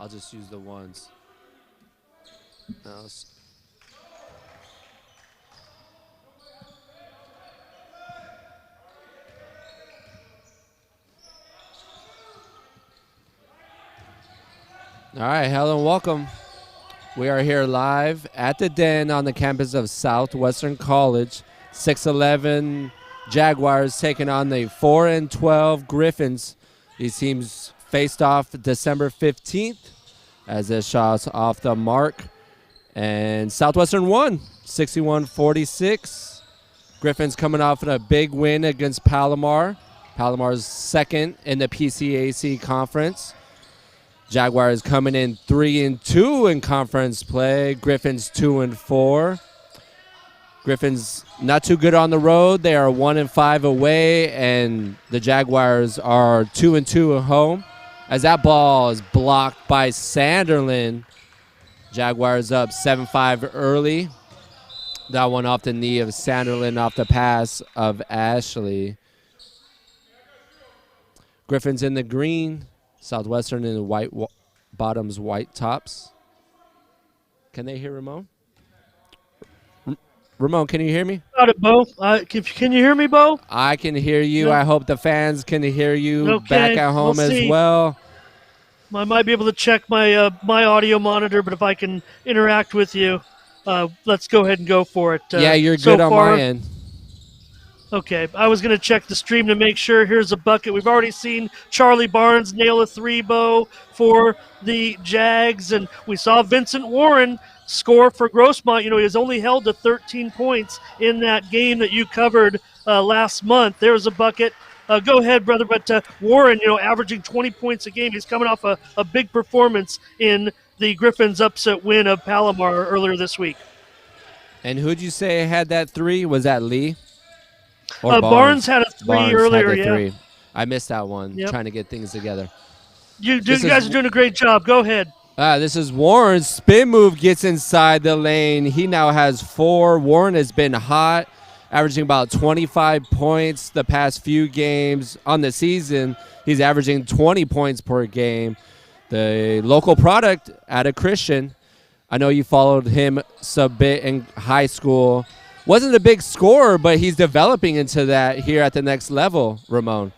I'll just use the ones. No, all right, hello and welcome. We are here live at the Den on the campus of Southwestern College. 6-11 Jaguars taking on the 4-12 Griffins. These teams faced off December 15th as the shots off the mark. And Southwestern won 61-46. Griffins coming off a big win against Palomar. Palomar's second in the PCAC conference. Jaguars coming in 3-2 in conference play. Griffins 2-4. Griffins not too good on the road. They are 1-5 away, and the Jaguars are 2-2 at home. As that ball is blocked by Sanderlin, Jaguars up 7-5 early. That one off the knee of Sanderlin off the pass of Ashley. Griffins in the green. Southwestern in the white bottoms, white tops. Can they hear Ramon? Ramon, can you hear me? Got it, Bowe. Can you hear me, Bowe? I can hear you. No. I hope the fans can hear you back at home we'll as well. I might be able to check my my audio monitor, but if I can interact with you, let's go ahead and go for it. Yeah, you're good on my end. Okay, I was going to check the stream to make sure. Here's a bucket. We've already seen Charlie Barnes nail a 3, Bowe, for the Jags, and we saw Vincent Warren score for Grossmont. You know, he was only held to 13 points in that game that you covered last month. There's a bucket. Go ahead, brother. But Warren, you know, averaging 20 points a game. He's coming off a big performance in the Griffins' upset win of Palomar earlier this week. And who'd you say had that 3? Was that Lee? Barnes had a 3 Barnes earlier, had the yeah. 3. I missed that one, Yep. trying to get things together. You guys are doing a great job. Go ahead. This is Warren's spin move gets inside the lane. He now has 4. Warren has been hot, averaging about 25 points the past few games. On the season, he's averaging 20 points per game. The local product out of Christian. I know you followed him a bit in high school. Wasn't a big scorer, but he's developing into that here at the next level, Ramon.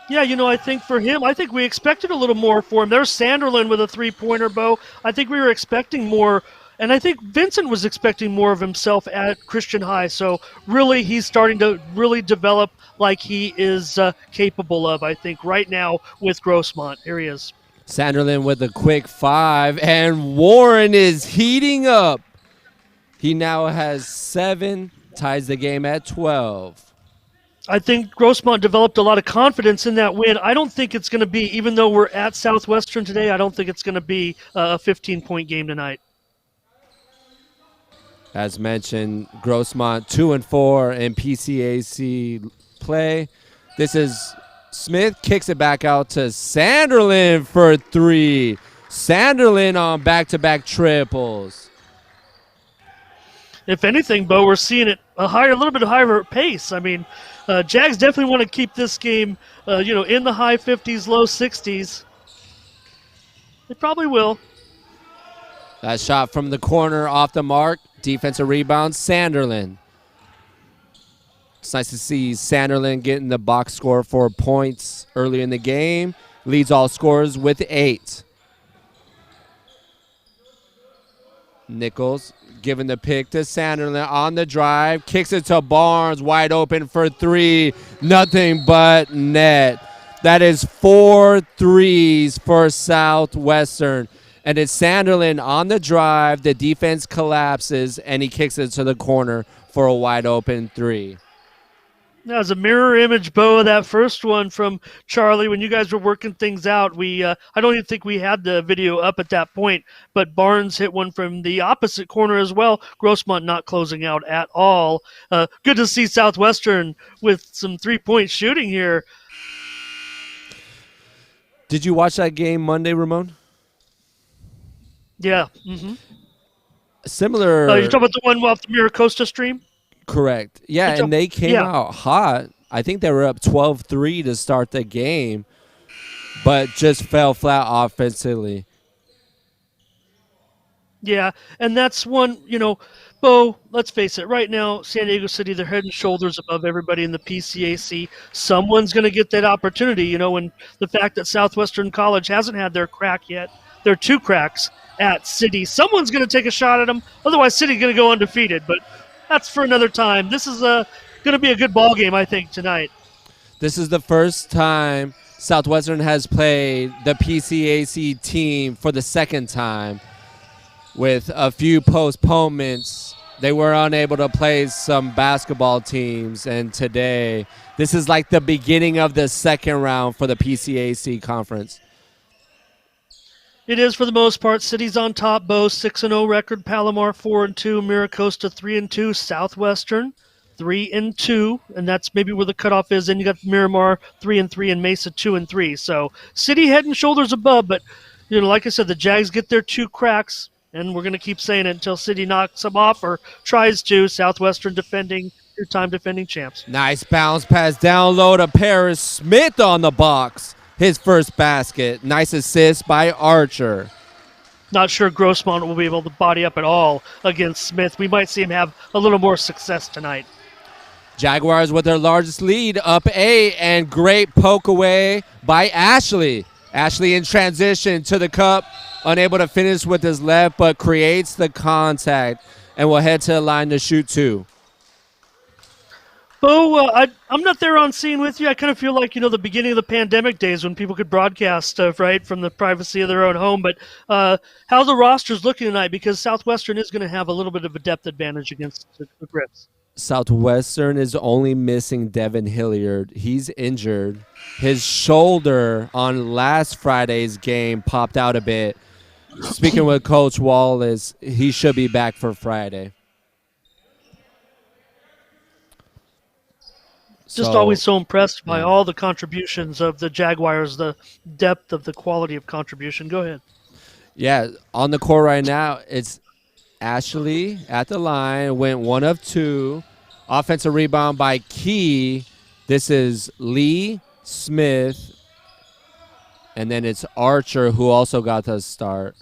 Yeah, you know, I think for him, I think we expected a little more for him. There's Sanderlin with a 3-pointer, Bowe. I think we were expecting more, and I think Vincent was expecting more of himself at Christian High. So really, he's starting to really develop like he is capable of, I think, right now with Grossmont. Here he is. Sanderlin with a quick 5, and Warren is heating up. He now has 7, ties the game at 12. I think Grossmont developed a lot of confidence in that win. I don't think it's going to be, even though we're at Southwestern today, I don't think it's going to be a 15-point game tonight. As mentioned, Grossmont 2-4 in PCAC play. This is Smith, kicks it back out to Sanderlin for 3. Sanderlin on back-to-back triples. If anything, Bowe, we're seeing it a little bit higher pace. I mean, Jags definitely want to keep this game, in the high 50s, low 60s. They probably will. That shot from the corner off the mark. Defensive rebound, Sanderlin. It's nice to see Sanderlin getting the box score for points early in the game. Leads all scorers with 8. Nichols giving the pick to Sanderlin on the drive. Kicks it to Barnes, wide open for 3. Nothing but net. That is 4 threes for Southwestern. And it's Sanderlin on the drive. The defense collapses, and he kicks it to the corner for a wide open 3. That was a mirror image, Bowe, of that first one from Charlie when you guys were working things out. I don't even think we had the video up at that point, but Barnes hit one from the opposite corner as well. Grossmont not closing out at all. Good to see Southwestern with some 3-point shooting here. Did you watch that game Monday, Ramon? Yeah. Mm-hmm. Similar. You're talking about the one off the Miracosta stream? Correct. Yeah, and they came out hot. I think they were up 12-3 to start the game, but just fell flat offensively. Yeah, and that's one, Bo, let's face it, right now, San Diego City, they're head and shoulders above everybody in the PCAC. Someone's going to get that opportunity, and the fact that Southwestern College hasn't had their crack yet, their two cracks at City, someone's going to take a shot at them. Otherwise, City's going to go undefeated, but that's for another time. This is going to be a good ball game, I think, tonight. This is the first time Southwestern has played the PCAC team for the second time. With a few postponements, they were unable to play some basketball teams, and today, this is like the beginning of the second round for the PCAC conference. It is for the most part. City's on top. Bowe 6-0 record. Palomar 4-2. Miracosta 3-2. Southwestern 3-2, and that's maybe where the cutoff is. Then you got Miramar 3-3 and Mesa 2-3. So City head and shoulders above, but like I said, the Jags get their two cracks. And we're going to keep saying it until City knocks them off or tries to. Southwestern two-time defending champs. Nice bounce pass down low to Paris Smith on the box. His first basket. Nice assist by Archer. Not sure Grossmont will be able to body up at all against Smith. We might see him have a little more success tonight. Jaguars with their largest lead, up 8, and great poke away by Ashley. Ashley in transition to the cup. Unable to finish with his left, but creates the contact and will head to the line to shoot 2. Bo, I'm not there on scene with you. I kind of feel like, the beginning of the pandemic days when people could broadcast stuff, right, from the privacy of their own home. But how the roster's looking tonight, because Southwestern is going to have a little bit of a depth advantage against the Griffs. Southwestern is only missing Devin Hilliard. He's injured. His shoulder on last Friday's game popped out a bit. Speaking with Coach Wallace, he should be back for Friday. Just always so impressed by all the contributions of the Jaguars, the depth of the quality of contribution. Go ahead. Yeah, on the court right now, it's Ashley at the line, went 1 of 2. Offensive rebound by Key. This is Lee, Smith, and then it's Archer who also got the start.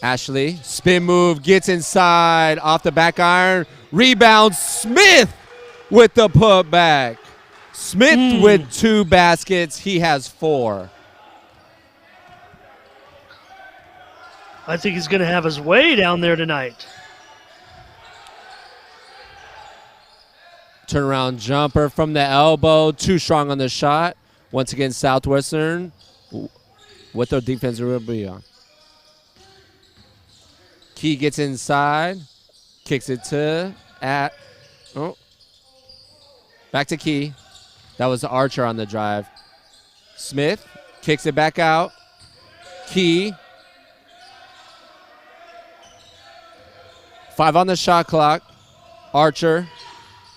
Ashley, spin move, gets inside, off the back iron, rebound, Smith with the putback. Smith with 2 baskets, he has 4. I think he's going to have his way down there tonight. Turnaround jumper from the elbow, too strong on the shot. Once again, Southwestern with their defensive rebound. Key gets inside, kicks it back to Key. That was Archer on the drive. Smith kicks it back out. Key. 5 on the shot clock. Archer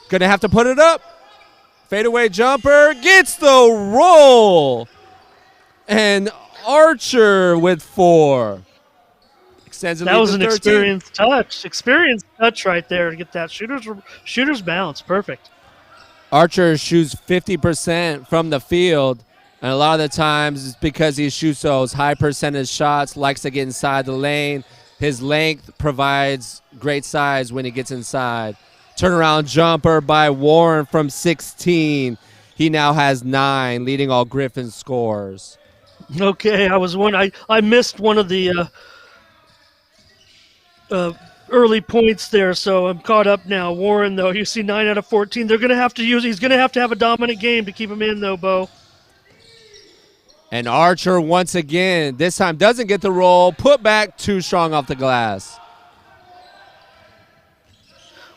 gonna have to put it up. Fadeaway jumper gets the roll. And Archer with 4. That was an experienced touch right there to get that shooter's bounce. Perfect. Archer shoots 50% from the field, and a lot of the times it's because he shoots those high percentage shots, likes to get inside the lane. His length provides great size when he gets inside. Turnaround jumper by Warren from 16. He now has 9, leading all Griffins scores. Okay, I missed one of the early points there, so I'm caught up now. Warren, though, you see 9 out of 14. He's going to have to have a dominant game to keep him in, though, Bo. And Archer, once again, this time doesn't get the roll. Put back, too strong off the glass.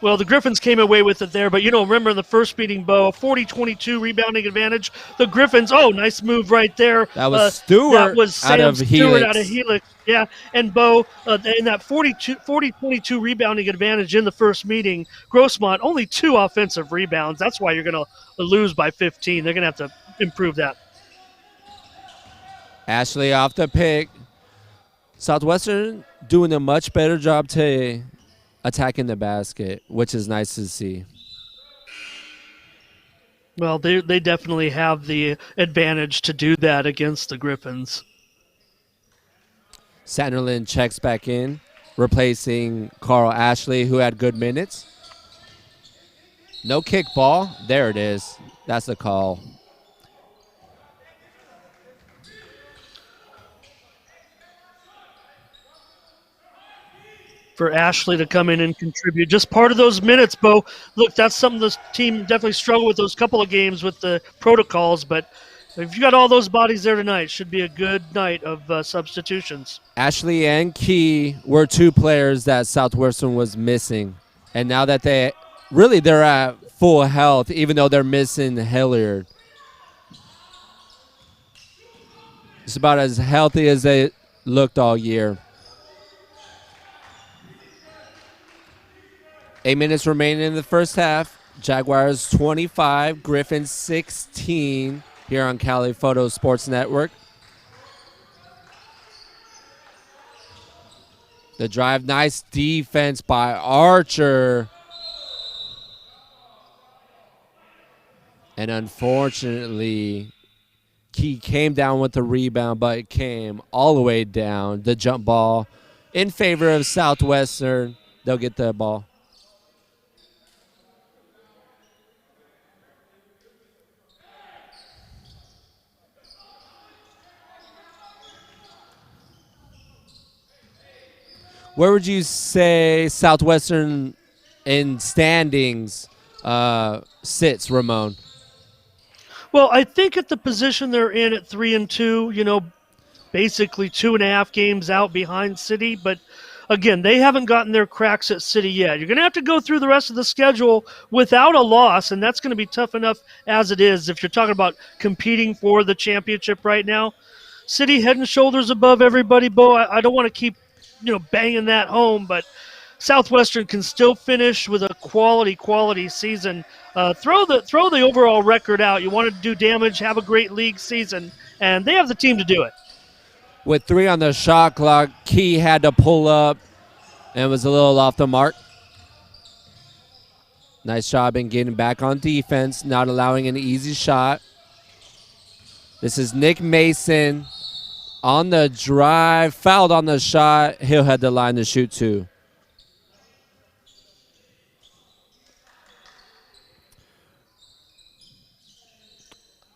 Well, the Griffins came away with it there, but remember in the first meeting, Bo, 40-22 rebounding advantage. The Griffins, nice move right there. That was Stewart. That was Sam out of Stewart Helix. out of Helix. Yeah, and Bo, in that 40-22 rebounding advantage in the first meeting, Grossmont, only 2 offensive rebounds. That's why you're going to lose by 15. They're going to have to improve that. Ashley off the pick. Southwestern doing a much better job today attacking the basket, which is nice to see. Well, they definitely have the advantage to do that against the Griffins. Sanderlin checks back in, replacing Carl Ashley, who had good minutes. No kick ball. There it is. That's the call. For Ashley to come in and contribute. Just part of those minutes, Bo. Look, that's something this team definitely struggled with those couple of games with the protocols, but if you got all those bodies there tonight, should be a good night of substitutions. Ashley and Key were two players that Southwestern was missing. And now that they're at full health, even though they're missing Hilliard. It's about as healthy as they looked all year. 8 minutes remaining in the first half. Jaguars 25, Griffins 16 here on Cali Photo Sports Network. The drive, nice defense by Archer. And unfortunately, Key came down with the rebound, but it came all the way down. The jump ball in favor of Southwestern. They'll get the ball. Where would you say Southwestern in standings sits, Ramon? Well, I think at the position they're in at 3-2, basically 2.5 games out behind City. But again, they haven't gotten their cracks at City yet. You're going to have to go through the rest of the schedule without a loss, and that's going to be tough enough as it is if you're talking about competing for the championship right now. City head and shoulders above everybody, Bo. I don't want to keep banging that home, but Southwestern can still finish with a quality season. Throw the overall record out. You want to do damage, have a great league season, and they have the team to do it. With 3 on the shot clock, Key had to pull up and was a little off the mark. Nice job in getting back on defense, not allowing an easy shot. This is Nick Mason on the drive, fouled on the shot. He'll head the line to shoot 2.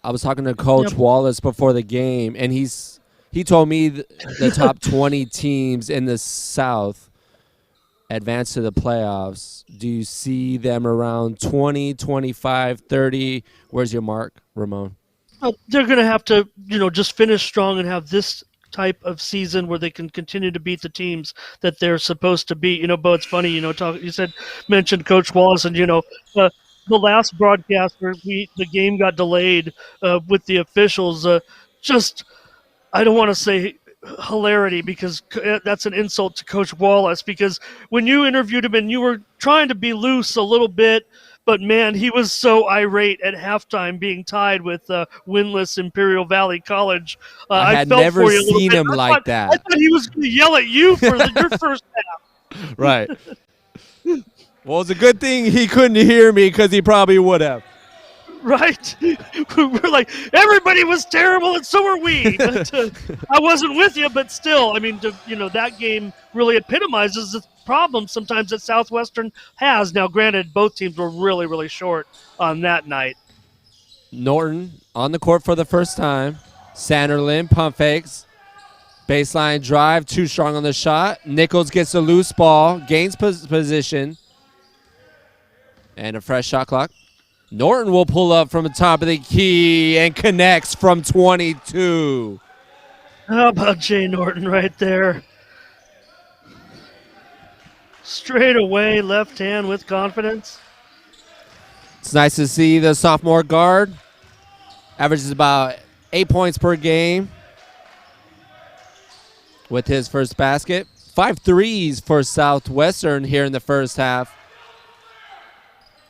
I was talking to Coach Wallace before the game, and he told me the top 20 teams in the South advance to the playoffs. Do you see them around 20, 25, 30? Where's your mark, Ramon? They're going to have to, just finish strong and have this type of season where they can continue to beat the teams that they're supposed to beat. Bo, it's funny, mentioned Coach Wallace, and the last broadcast where the game got delayed with the officials. I don't want to say hilarity because that's an insult to Coach Wallace, because when you interviewed him and you were trying to be loose a little bit, but man, he was so irate at halftime being tied with winless Imperial Valley College. I had felt never for you a little seen bit. him like that. I thought he was going to yell at you for your first half. Right. Well, it's a good thing he couldn't hear me, because he probably would have. Right. We're like, everybody was terrible, and so are we. But I wasn't with you, but still, that game really epitomizes the problem sometimes that Southwestern has. Now, granted, both teams were really, really short on that night. Norton on the court for the first time. Sanderlin pump fakes. Baseline drive, too strong on the shot. Nichols gets a loose ball, gains position. And a fresh shot clock. Norton will pull up from the top of the key and connects from 22. How about Jay Norton right there? Straight away, left hand with confidence. It's nice to see the sophomore guard. Averages about 8 points per game with his first basket. 5 threes for Southwestern here in the first half.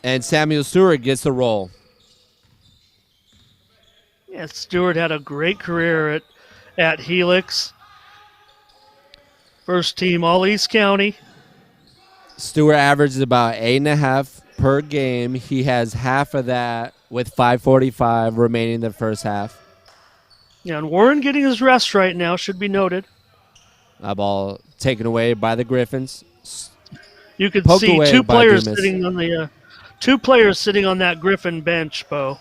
And Samuel Stewart gets the roll. Yeah, Stewart had a great career at Helix. First team All-East County. Stewart averages about 8.5 per game. He has half of that with 5:45 remaining in the first half. Yeah, and Warren getting his rest right now should be noted. That ball taken away by the Griffins. You could Poked see away two by players Dumas. sitting on the two players sitting on that Griffin bench, Bowe.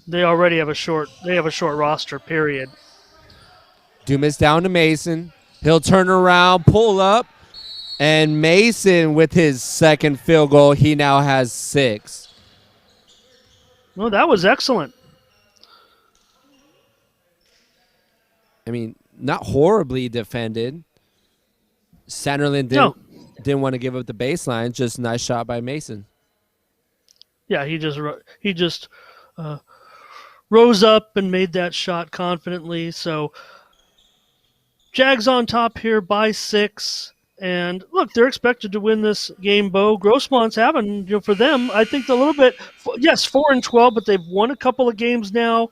They already have a short roster, period. Dumas down to Mason. He'll turn around, pull up, and Mason with his second field goal. He now has 6. Well, that was excellent. I mean, not horribly defended. Sanderlin didn't want to give up the baseline. Just nice shot by Mason. Yeah, he just rose up and made that shot confidently. So Jags on top here by 6. And look, they're expected to win this game, Bowe. Grossmont's having, for them, I think a little bit, yes, 4-12, but they've won a couple of games now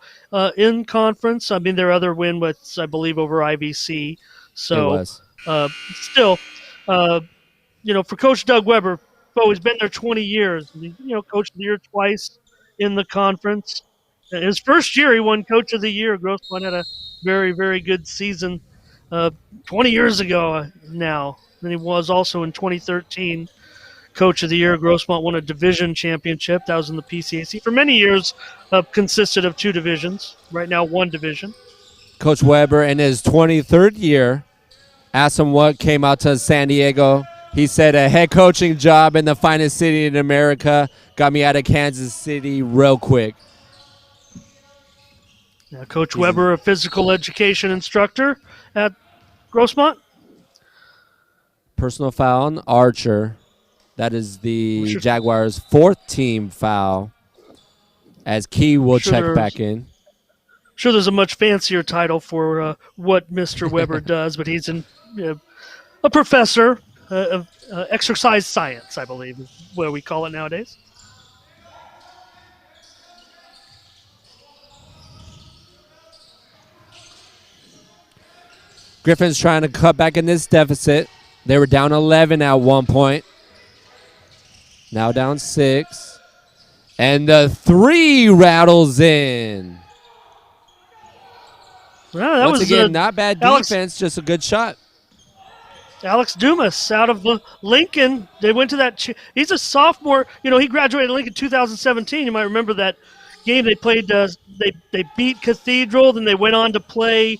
in conference. I mean, their other win was, I believe, over IVC. So, It was. still, for Coach Doug Weber, Bowe, he's been there 20 years. Coach of the year twice in the conference. His first year, he won Coach of the Year. Grossmont had a very, very good season 20 years ago now. And he was also in 2013 Coach of the Year. Grossmont won a division championship. That was in the PCAC. For many years, consisted of 2 divisions. Right now, 1 division. Coach Weber, in his 23rd year, asked him what came out to San Diego. He said, a head coaching job in the finest city in America got me out of Kansas City real quick. Yeah, Coach Weber, a physical education instructor at Grossmont. Personal foul on Archer. That is the Jaguars' 4th team foul. As Key will check back in. Sure, there's a much fancier title for what Mr. Weber does, but he's a professor of exercise science, I believe, is what we call it nowadays. Griffins trying to cut back in this deficit. They were down 11 at one point. Now down 6. And the 3 rattles in. Well, Once again, not bad defense, just a good shot. Alex Dumas out of Lincoln. They went to that. He's a sophomore. He graduated Lincoln 2017. You might remember that game they played. They beat Cathedral, then they went on to play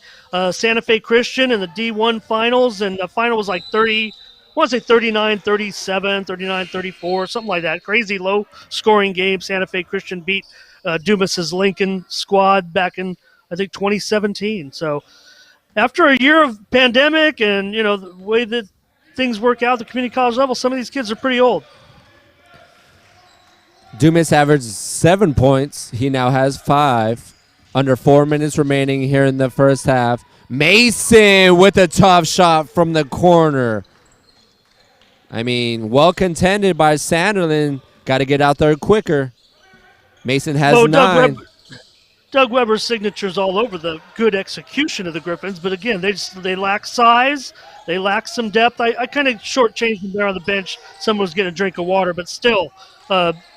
Santa Fe Christian in the D1 finals, and the final was like 30. I want to say 39-37, 39-34, something like that. Crazy low-scoring game. Santa Fe Christian beat Dumas's Lincoln squad back in, I think, 2017. So after a year of pandemic and, the way that things work out at the community college level, some of these kids are pretty old. Dumas averaged 7 points. He now has 5. Under 4 minutes remaining here in the first half. Mason with a tough shot from the corner. I mean, well contended by Sanderlin. Got to get out there quicker. Mason has 9. Doug Weber's signature's all over the good execution of the Griffins, but again, they lack size. They lack some depth. I kind of shortchanged them there on the bench. Someone was getting a drink of water, but still,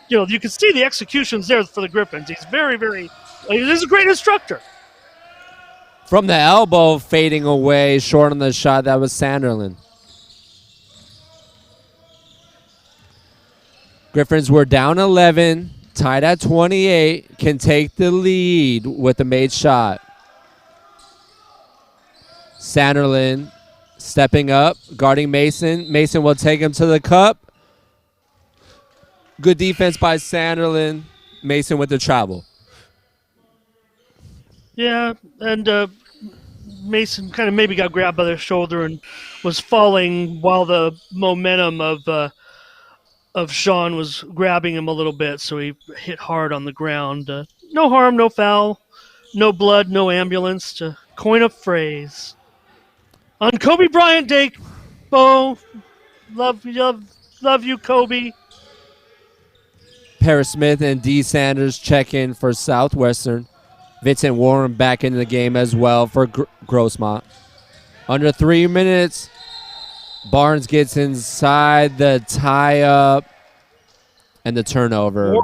you can see the execution's there for the Griffins. He's very, very – he's a great instructor. From the elbow, fading away, short on the shot. That was Sanderlin. Griffins were down 11, tied at 28, can take the lead with a made shot. Sanderlin stepping up, guarding Mason. Mason will take him to the cup. Good defense by Sanderlin. Mason with the travel. Yeah, and Mason kind of maybe got grabbed by the shoulder and was falling while the momentum of Sean was grabbing him a little bit, so he hit hard on the ground. No harm, no foul, no blood, no ambulance, to coin a phrase. On Kobe Bryant Day, Bowe, love you, Kobe. Paris Smith and D. Sanders check in for Southwestern. Vincent Warren back into the game as well for Grossmont. Under 3 minutes, Barnes gets inside the tie-up and the turnover.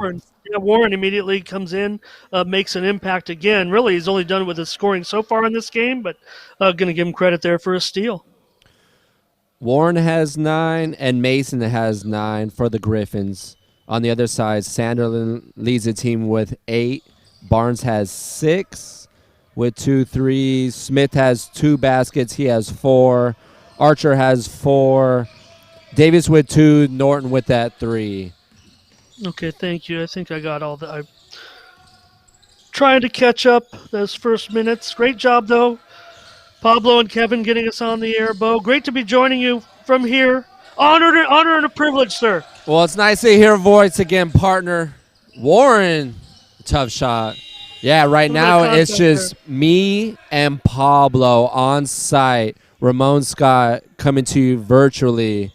Warren immediately comes in, makes an impact again. Really, he's only done it with his scoring so far in this game, but going to give him credit there for a steal. Warren has 9, and Mason has 9 for the Griffins. On the other side, Sanderlin leads the team with 8. Barnes has 6 with 2 threes. Smith has 2 baskets. He has 4. Archer has 4. Davis with 2. Norton with that 3. Okay, thank you. I think I got all that. I'm trying to catch up those first minutes. Great job, though. Pablo and Kevin getting us on the air, Bowe. Great to be joining you from here. Honor and a privilege, sir. Well, it's nice to hear a voice again, partner. Warren, tough shot. Yeah, right now it's just me and Pablo on site. Ramon Scott coming to you virtually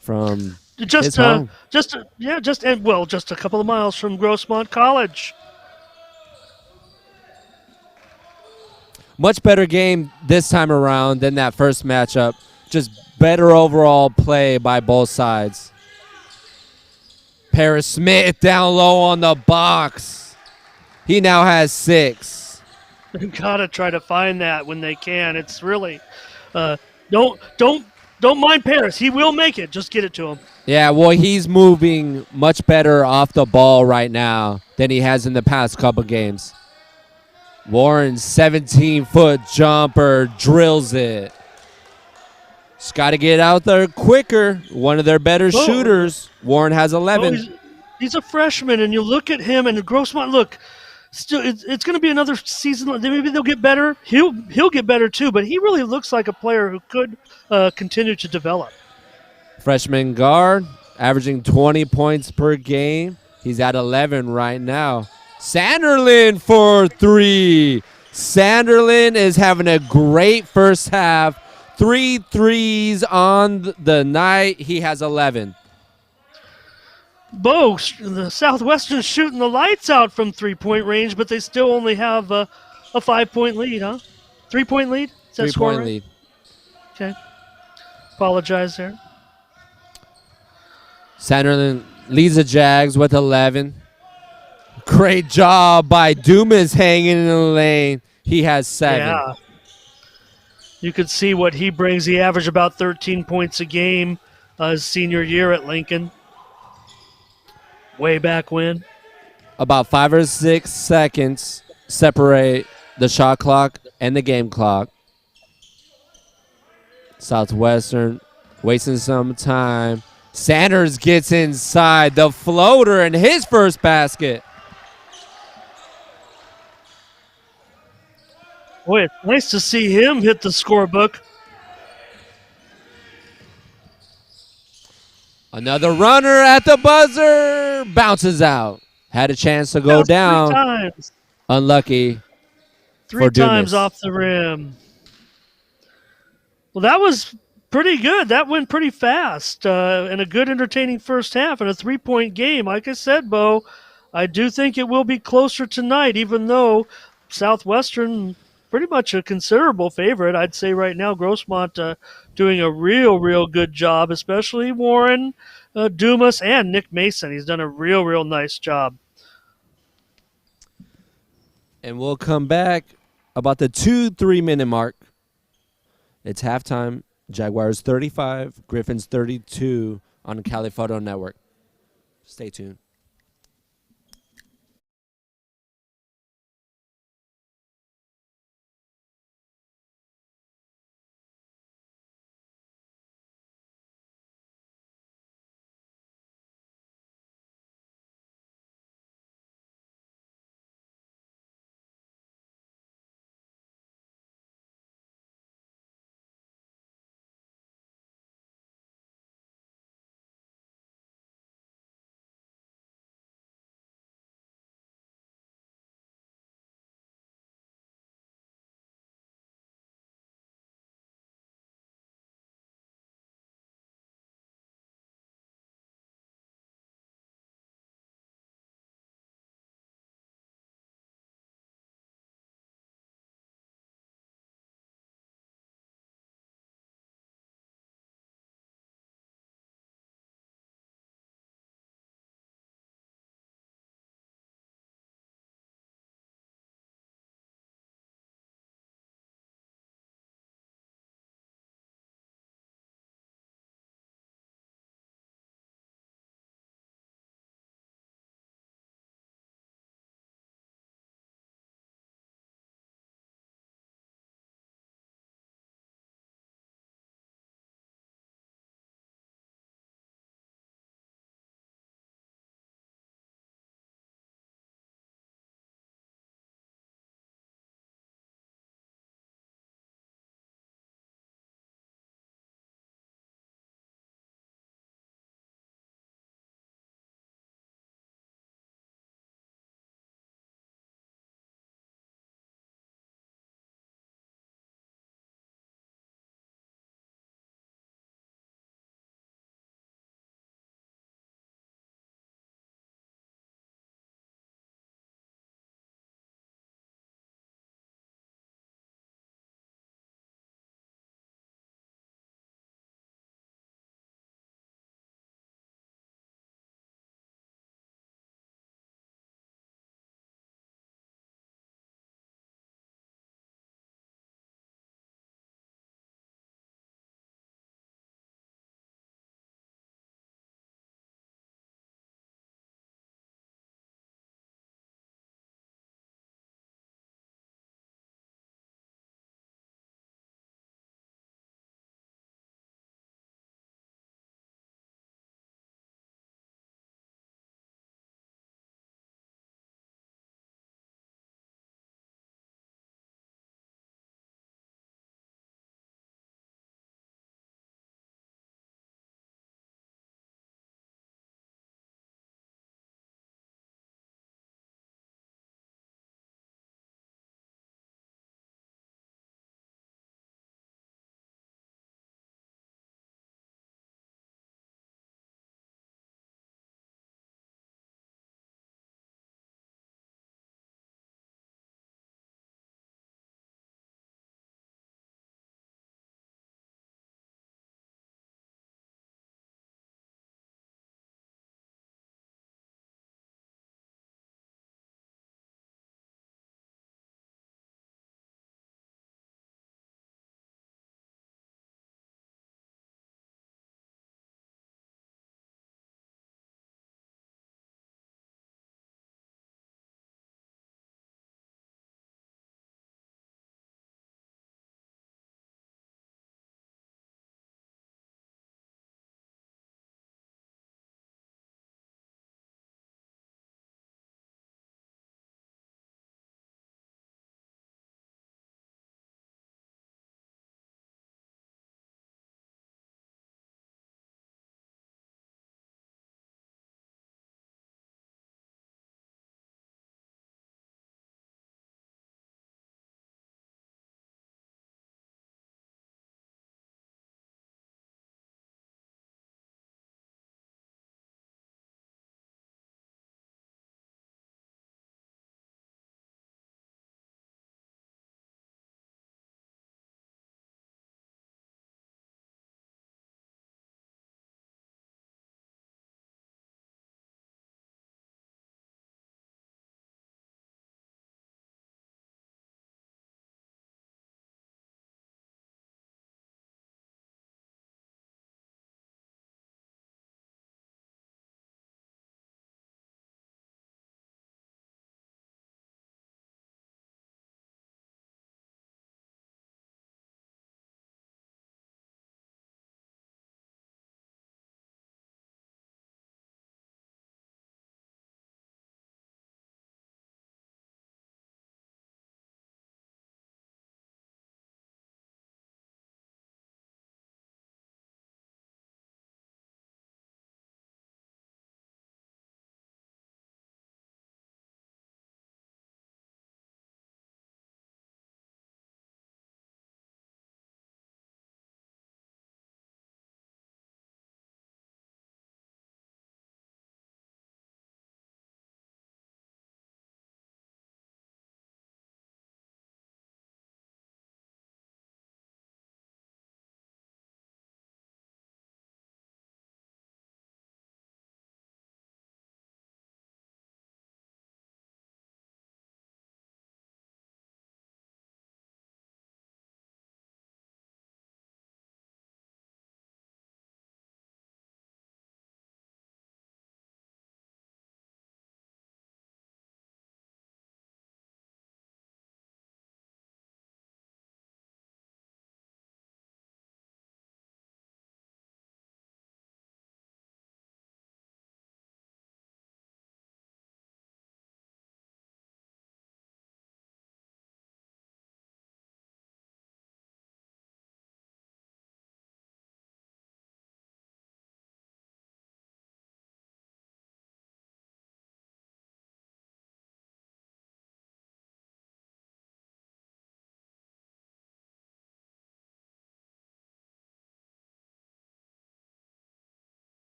from his home. Just a couple of miles from Grossmont College. Much better game this time around than that first matchup. Just better overall play by both sides. Paris Smith down low on the box. He now has 6. They've got to try to find that when they can. It's really don't mind Paris. He will make it. Just get it to him. Yeah, well, he's moving much better off the ball right now than he has in the past couple games. Warren's 17-foot jumper drills it. Just got to get out there quicker. One of their better shooters. Warren has 11. He's a freshman, and you look at him and Grossmont. Look, still, it's going to be another season. Maybe they'll get better. He'll get better too. But he really looks like a player who could continue to develop. Freshman guard, averaging 20 points per game. He's at 11 right now. Sanderlin for 3. Sanderlin is having a great first half. 3 threes on the night. He has 11. Bowe, the Southwestern shooting the lights out from 3-point range, but they still only have a 5-point lead, huh? 3-point lead? Is that 3-point lead. Okay. Apologize there. Sanderlin leads the Jags with 11. Great job by Dumas hanging in the lane. He has 7. Yeah. You could see what he brings. He averaged about 13 points a game his senior year at Lincoln. Way back when. About 5 or 6 seconds separate the shot clock and the game clock. Southwestern wasting some time. Sanders gets inside the floater and his first basket. Boy, it's nice to see him hit the scorebook. Another runner at the buzzer. Bounces out. Had a chance to go down. 3 times. Unlucky. 3 times off the rim. Well, that was pretty good. That went pretty fast. And a good, entertaining first half and a 3-point game. Like I said, Bowe, I do think it will be closer tonight, even though Southwestern pretty much a considerable favorite. I'd say right now Grossmont doing a real good job, especially Warren, Dumas, and Nick Mason. He's done a real nice job. And we'll come back about the 2-3 minute mark. It's halftime. Jaguars 35, Griffins 32 on the Cali Photo Network. Stay tuned.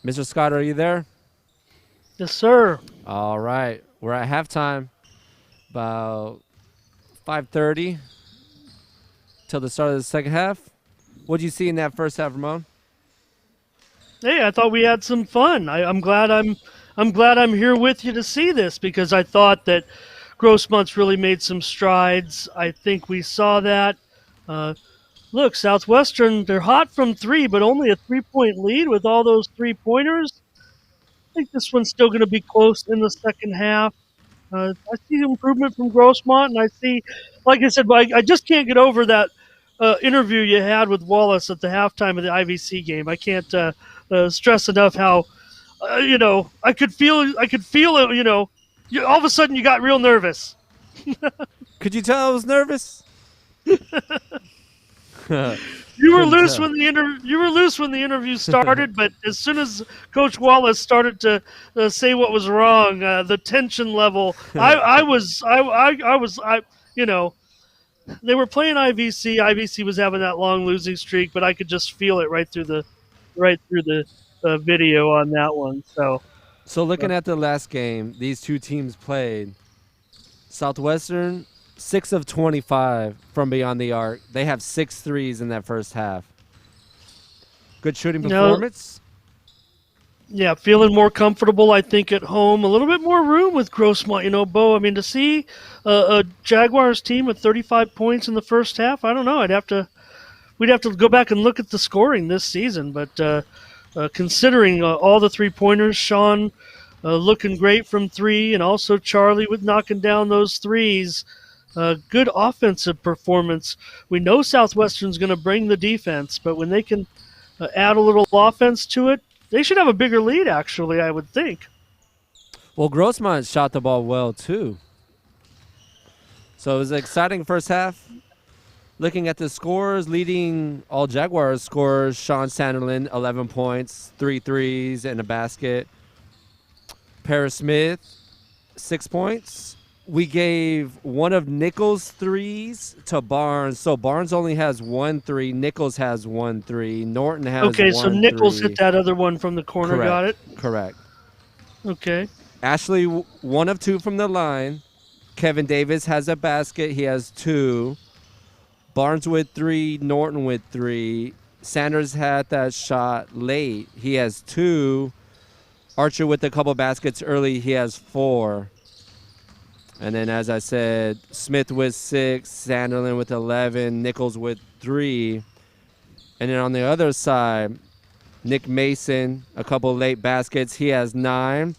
Mr. Scott, are you there? Yes, sir. All right. We're at halftime. About 5:30 till the start of the second half. What did you see in that first half, Ramon? Hey, I thought we had some fun. I'm glad I'm here with you to see this because I thought that Grossmont's really made some strides. I think we saw that. Uh, Look, Southwestern, they're hot from three, but only a 3 point lead with all those 3 pointers. I think this one's still going to be close in the second half. I see improvement from Grossmont, and I see, like I said, I just can't get over that interview you had with Wallace at the halftime of the IVC game. I can't stress enough how, I could feel it. All of a sudden you got real nervous. Could you tell I was nervous? You were Couldn't loose tell. you were loose when the interview started, but as soon as Coach Wallace started to say what was wrong, the tension level. You know, they were playing IVC. IVC was having that long losing streak, but I could just feel it right through the video on that one. So So uh, looking at the last game, these two teams played. Southwestern, 6 of 25 from beyond the arc. They have 6 threes in that first half. Good shooting you know, performance. yeah, feeling more comfortable, I think, at home. A little bit more room with Grossmont, Bowe. I mean, to see a Jaguars team with 35 points in the first half, I don't know. We'd have to go back and look at the scoring this season. But considering all the 3 pointers, Sean looking great from three, and also Charlie with knocking down those threes. Good offensive performance. We know Southwestern's going to bring the defense, but when they can add a little offense to it, they should have a bigger lead, actually, I would think. Well, Grossmont shot the ball well, too. So it was an exciting first half. Looking at the scores, leading all Jaguars scorers, Sean Sanderlin, 11 points, 3 threes, and a basket. Paris Smith, 6 points. We gave one of Nichols' threes to Barnes. So Barnes only has 1 3. Nichols has 1 3. Norton has Okay, so 1 Nichols 3. hit that other one from the corner. Correct. Got it? Correct. Okay. Ashley, 1 of 2 from the line. Kevin Davis has a basket. He has 2. Barnes with 3. Norton with 3. Sanders had that shot late. He has 2. Archer with a couple baskets early. He has 4. And then, as I said, Smith with 6, Sanderlin with 11, Nichols with 3. And then on the other side, Nick Mason, a couple late baskets. He has 9.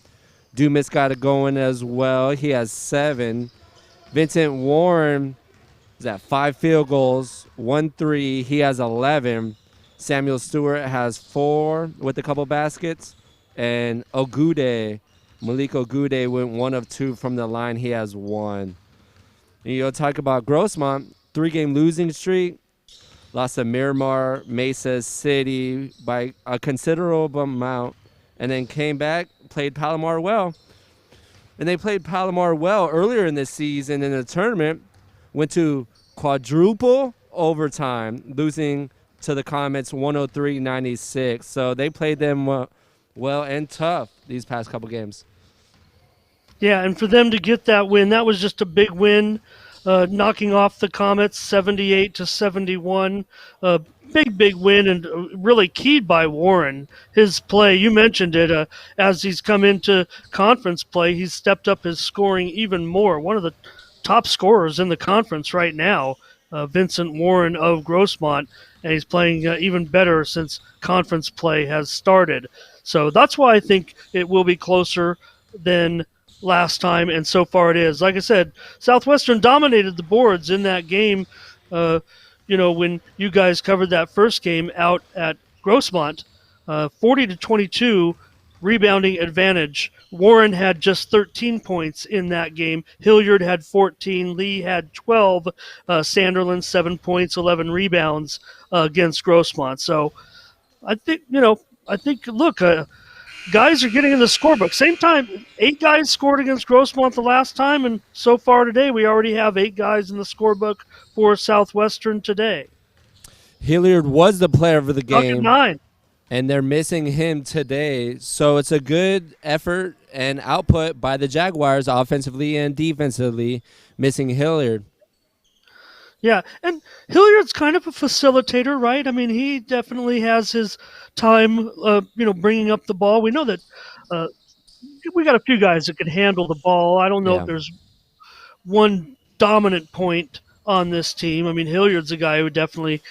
Dumas got it going as well. He has 7. Vincent Warren is at 5 field goals, 1 3. He has 11. Samuel Stewart has 4 with a couple baskets. And Malik Ogude went 1 of 2 from the line. He has 1. And you'll talk about Grossmont, 3-game losing streak. Lost to Miramar, Mesa City by a considerable amount. And then came back, played Palomar well. And they played Palomar well earlier in this season in the tournament. Went to quadruple overtime, losing to the Comets 103-96. So they played them well and tough these past couple games. Yeah, and for them to get that win, that was just a big win, knocking off the Comets 78-71. Big win, and really keyed by Warren. His play, you mentioned it, as he's come into conference play, he's stepped up his scoring even more. One of the top scorers in the conference right now, Vincent Warren of Grossmont, and he's playing even better since conference play has started. So that's why I think it will be closer than last time, and so far it is. Like I said, Southwestern dominated the boards in that game. When you guys covered that first game out at Grossmont, 40-22 rebounding advantage. Warren had just 13 points in that game. Hilliard had 14. Lee had 12. Sanderlin 7 points, 11 rebounds against Grossmont. So I think look. Guys are getting in the scorebook. Same time, 8 guys scored against Grossmont the last time, and so far today we already have 8 guys in the scorebook for Southwestern today. Hilliard was the player of the Talking game. 9. and they're missing him today. So it's a good effort and output by the Jaguars offensively and defensively, missing Hilliard. Yeah, and Hilliard's kind of a facilitator, right? I mean, he definitely has his time, bringing up the ball. We know that uh, we got a few guys that can handle the ball. I don't know if Yeah. there's one dominant point on this team. I mean, Hilliard's a guy who definitely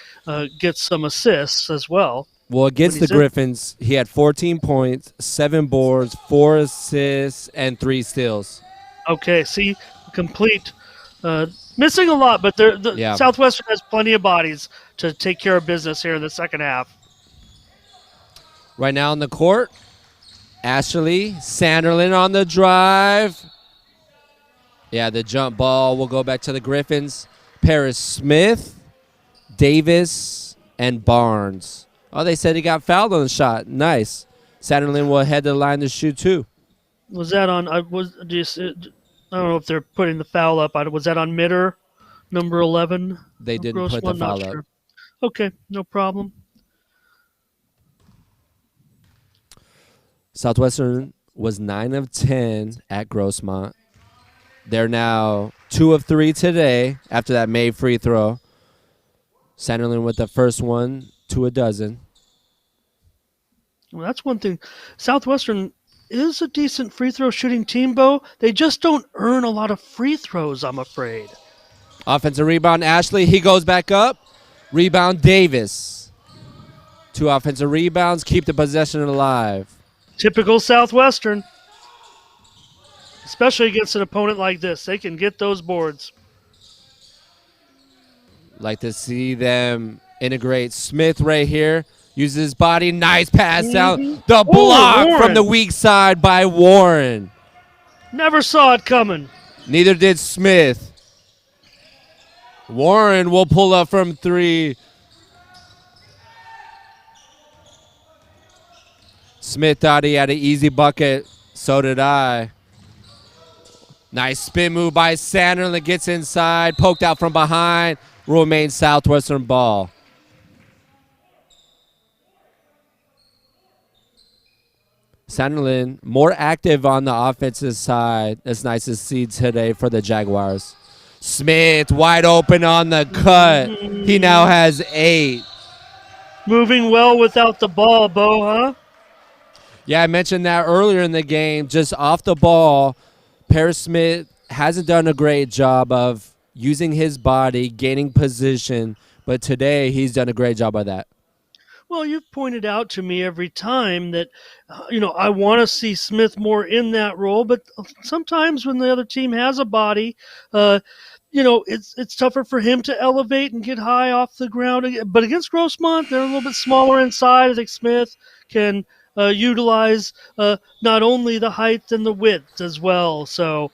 gets some assists as well. Well, against the he's in. Griffins, he had 14 points, 7 boards, 4 assists, and 3 steals. Okay, see, complete. Missing a lot, but the Yeah. Southwestern has plenty of bodies to take care of business here in the second half. Right now on the court, Ashley Sanderlin on the drive. Yeah, the jump ball will go back to the Griffins. Paris Smith, Davis, and Barnes. Oh, they said he got fouled on the shot. Nice. Sanderlin will head to the line to shoot too. Was that on? I don't know if they're putting the foul up. Was that on Mitter, number 11? They didn't put the foul up. Okay, no problem. Southwestern was 9 of 10 at Grossmont. They're now 2 of 3 today after that made free throw. Sanderlin with the first one to a dozen. Well, that's one thing. Southwestern is a decent free throw shooting team, Bowe. They just don't earn a lot of free throws, I'm afraid. Offensive rebound, Ashley. He goes back up. Rebound, Davis. 2 offensive rebounds. Keep the possession alive. Typical Southwestern. Especially against an opponent like this. They can get those boards. Like to see them integrate. Smith right here. Uses his body. Nice pass down. The block from the weak side by Warren. Never saw it coming. Neither did Smith. Warren will pull up from 3. Smith thought he had an easy bucket. So did I. Nice spin move by Sanderlin. Gets inside. Poked out from behind. Remains Southwestern ball. Sanderlin more active on the offensive side. That's nice to see today for the Jaguars. Smith wide open on the cut. He now has 8. Moving well without the ball, Bowe, huh? Yeah, I mentioned that earlier in the game. Just off the ball, Paris Smith hasn't done a great job of using his body, gaining position, but today he's done a great job of that. Well, you've pointed out to me every time that, I want to see Smith more in that role, but sometimes when the other team has a body, it's tougher for him to elevate and get high off the ground. But against Grossmont, they're a little bit smaller inside. I think Smith can utilize not only the height and the width as well. So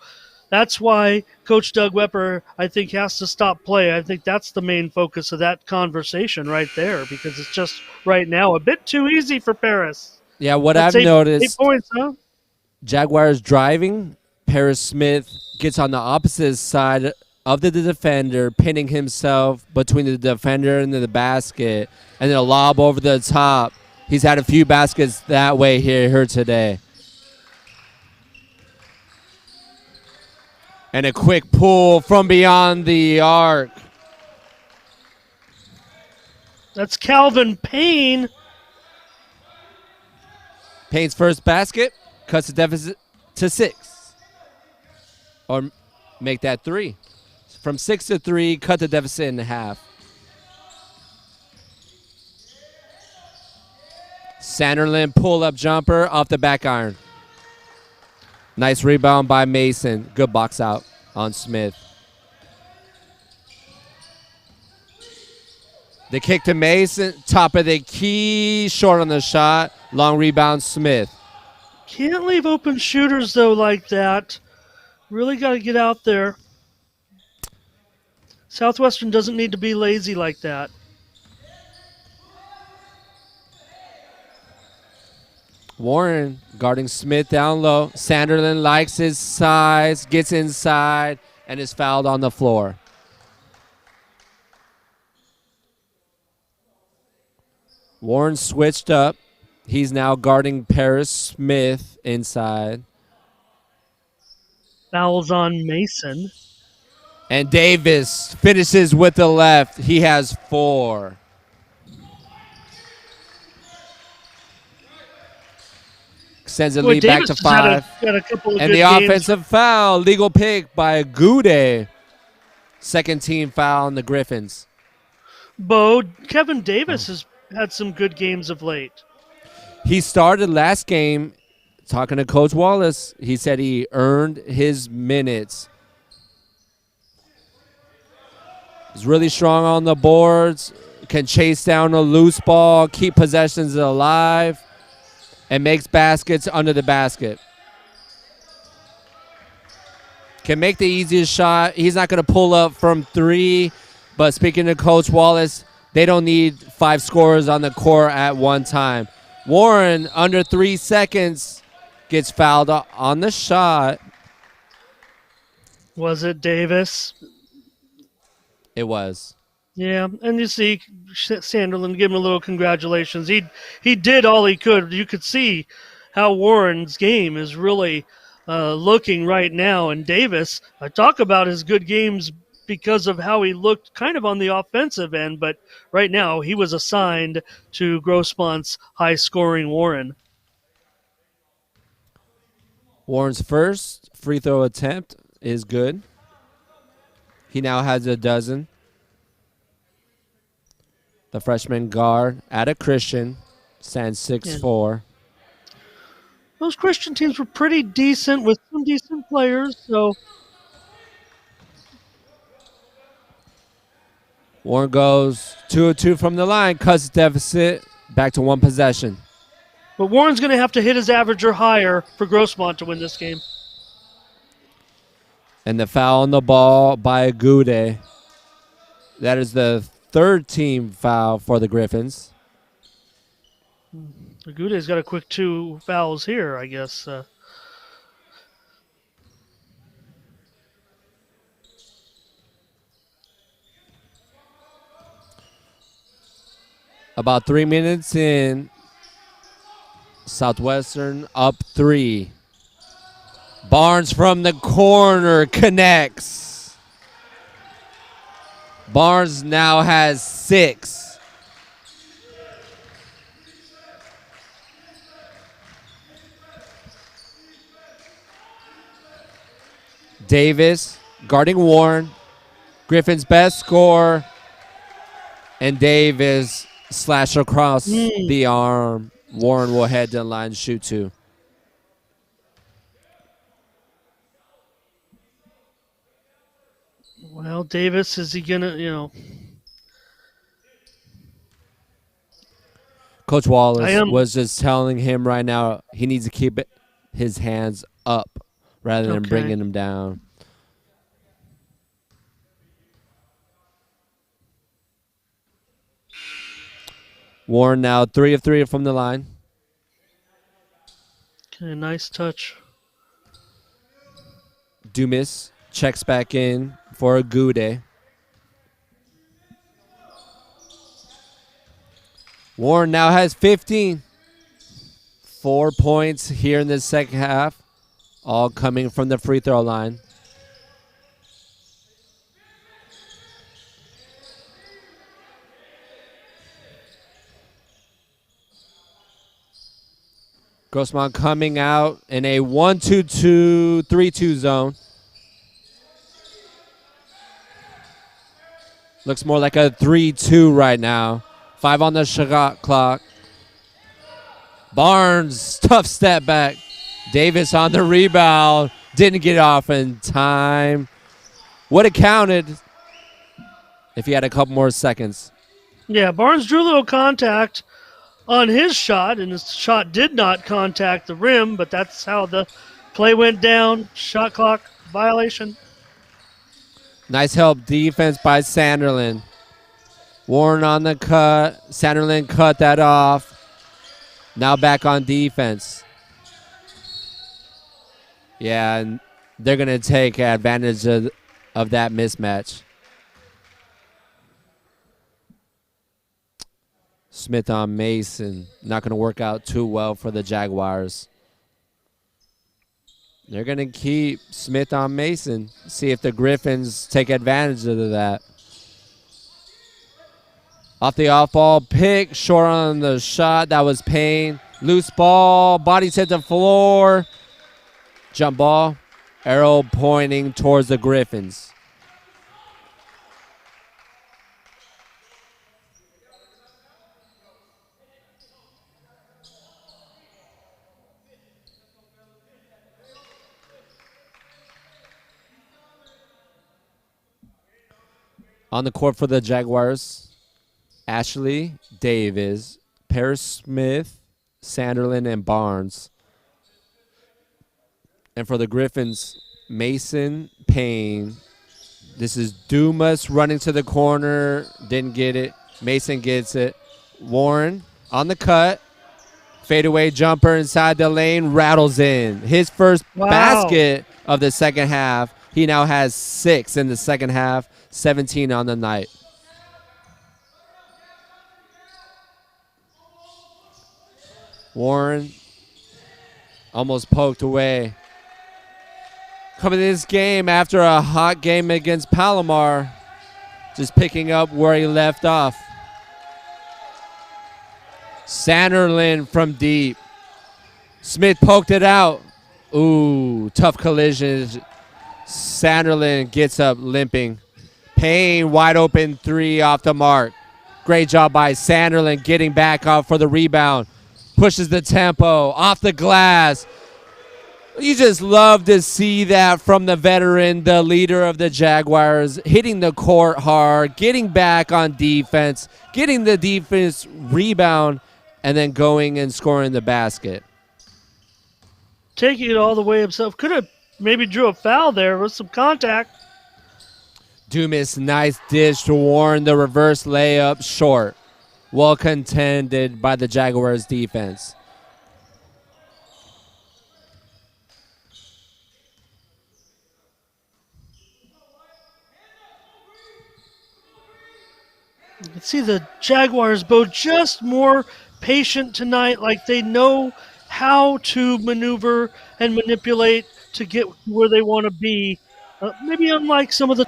that's why Coach Doug Wepper, I think, has to stop play. I think that's the main focus of that conversation right there, because it's just right now a bit too easy for Paris. Yeah, what I've noticed, 8 points, huh? Jaguars driving, Paris Smith gets on the opposite side of the defender, pinning himself between the defender and the basket, and then a lob over the top. He's had a few baskets that way here today. And a quick pull from beyond the arc. That's Calvin Payne. Payne's first basket cuts the deficit to 6. Or make that 3. From 6 to 3, cut the deficit in half. Sanderlin pull-up jumper off the back iron. Nice rebound by Mason. Good box out on Smith. The kick to Mason. Top of the key. Short on the shot. Long rebound, Smith. Can't leave open shooters, though, like that. Really got to get out there. Southwestern doesn't need to be lazy like that. Warren guarding Smith down low. Sanderlin likes his size, gets inside, and is fouled on the floor. Warren switched up. He's now guarding Paris Smith inside. Fouls on Mason. And Davis finishes with the left. He has 4. Sends the lead back Davis to has 5. had a couple of And good the games. offensive foul, legal pick by Gude. Second team foul on the Griffins. Bowe, Kevin Davis has had some good games of late. He started last game. Talking to Coach Wallace, he said he earned his minutes. He's really strong on the boards, can chase down a loose ball, keep possessions alive, and makes baskets under the basket. Can make the easiest shot. He's not going to pull up from 3, but speaking to Coach Wallace, they don't need 5 scorers on the court at one time. Warren, under 3 seconds, gets fouled on the shot. Was it Davis? It was. Yeah, and you see Sanderlin give him a little congratulations. He did all he could. You could see how Warren's game is really looking right now. And Davis, I talk about his good games because of how he looked kind of on the offensive end, but right now he was assigned to Grossmont's high-scoring Warren. Warren's first free throw attempt is good. He now has a dozen. The freshman guard, Ada Christian, stands 6'4". Those Christian teams were pretty decent with some decent players, so Warren goes 2 of 2 from the line, cuts deficit, back to 1 possession. but Warren's going to have to hit his average or higher for Grossmont to win this game. And the foul on the ball by Gude. That is the 3rd team foul for the Griffins. Agude's got a quick 2 fouls here, I guess. About 3 minutes in, Southwestern up 3. Barnes from the corner connects. Barnes now has 6. Davis guarding Warren. Griffin's best scorer. And Davis slash across the arm. Warren will head to the line, shoot 2. Well, Davis, is he going to, Coach Wallace was just telling him right now he needs to keep his hands up rather than bringing him down. Warren now 3 of 3 from the line. Okay, nice touch. Dumas checks back in for Agude. Warren now has 15. 4 points here in the second half, all coming from the free throw line. Grossmont coming out in a 1-2-2, 3-2 zone. Looks more like a 3-2 right now. 5 on the shot clock. Barnes, tough step back. Davis on the rebound. Didn't get off in time. Would have counted if he had a couple more seconds. Yeah, Barnes drew a little contact on his shot, and his shot did not contact the rim, but that's how the play went down. Shot clock violation. Nice help defense by Sanderlin. Warren on the cut. Sanderlin cut that off. Now back on defense. Yeah, and they're going to take advantage of that mismatch. Smith on Mason. Not going to work out too well for the Jaguars. They're going to keep Smith on Mason. See if the Griffins take advantage of that. Off the off-ball pick. Short on the shot. That was Payne. Loose ball. Bodies hit the floor. Jump ball. Arrow pointing towards the Griffins. On the court for the Jaguars, Ashley, Davis, Paris Smith, Sanderlin, and Barnes. And for the Griffins, Mason, Payne. This is Dumas running to the corner. Didn't get it. Mason gets it. Warren on the cut. Fadeaway jumper inside the lane. Rattles in. His first basket of the second half. He now has 6 in the second half. 17 on the night. Warren almost poked away. Coming to this game after a hot game against Palomar, just picking up where he left off. Sanderlin from deep. Smith poked it out. Ooh, tough collision. Sanderlin gets up limping. Payne, wide open 3 off the mark. Great job by Sanderlin getting back up for the rebound. Pushes the tempo off the glass. You just love to see that from the veteran, the leader of the Jaguars, hitting the court hard, getting back on defense, getting the defense rebound, and then going and scoring the basket. Taking it all the way himself. Could have maybe drew a foul there with some contact. Dumas, nice dish to Warren. The reverse layup short. Well contended by the Jaguars defense. You can see the Jaguars, Bowe, just more patient tonight. Like they know how to maneuver and manipulate to get where they want to be. Maybe unlike some of the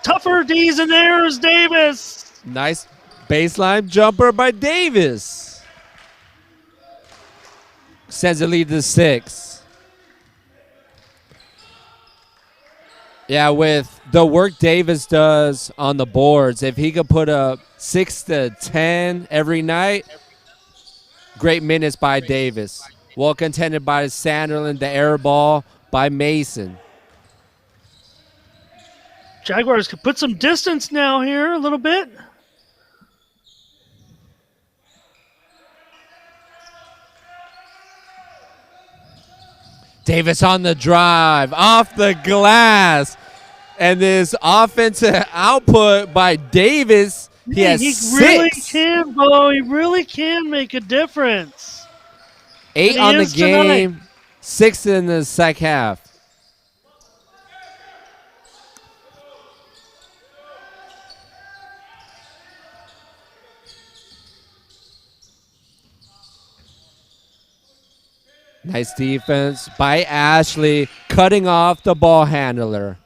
tougher D's and there's Davis. Nice baseline jumper by Davis. Sends the lead to 6. Yeah, with the work Davis does on the boards, if he could put up 6 to 10 every night, great minutes by Davis. Well contended by Sanderlin, the air ball by Mason. Jaguars could put some distance now here a little bit. Davis on the drive, off the glass. And this offensive output by Davis, he has 6. Really can, Bowe. He really can make a difference. 8 on the game, tonight. 6 in the second half. Nice defense by Ashley, cutting off the ball handler.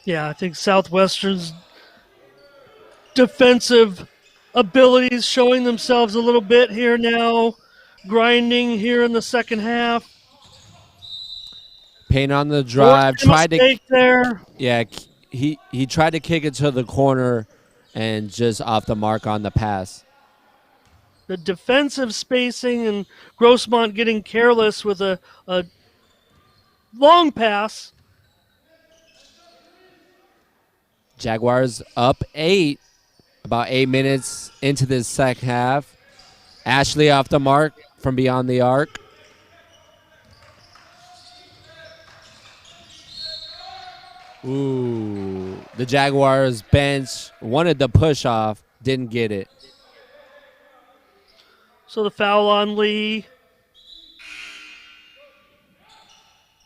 Yeah, I think Southwestern's defensive abilities showing themselves a little bit here now, grinding here in the second half. Payne on the drive, tried to there. Yeah, he tried to kick it to the corner and just off the mark on the pass. The defensive spacing and Grossmont getting careless with a long pass. Jaguars up 8, about 8 minutes into this second half. Ashley off the mark from beyond the arc. Ooh, the Jaguars bench wanted the push off, didn't get it. So the foul on Lee.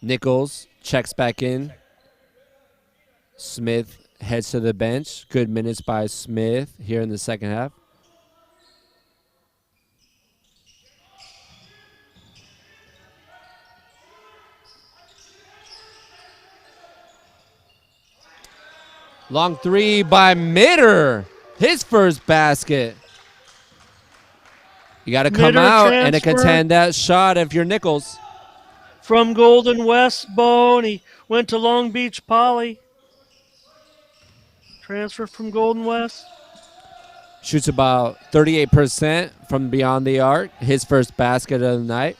Nichols checks back in. Smith heads to the bench. Good minutes by Smith here in the second half. Long three by Mitter. His first basket. You got to come Mitter out and transfer. contend that shot if you're Nichols. From Golden West, Bowe, and he went to Long Beach Poly. Transfer from Golden West. Shoots about 38% from beyond the arc. His first basket of the night.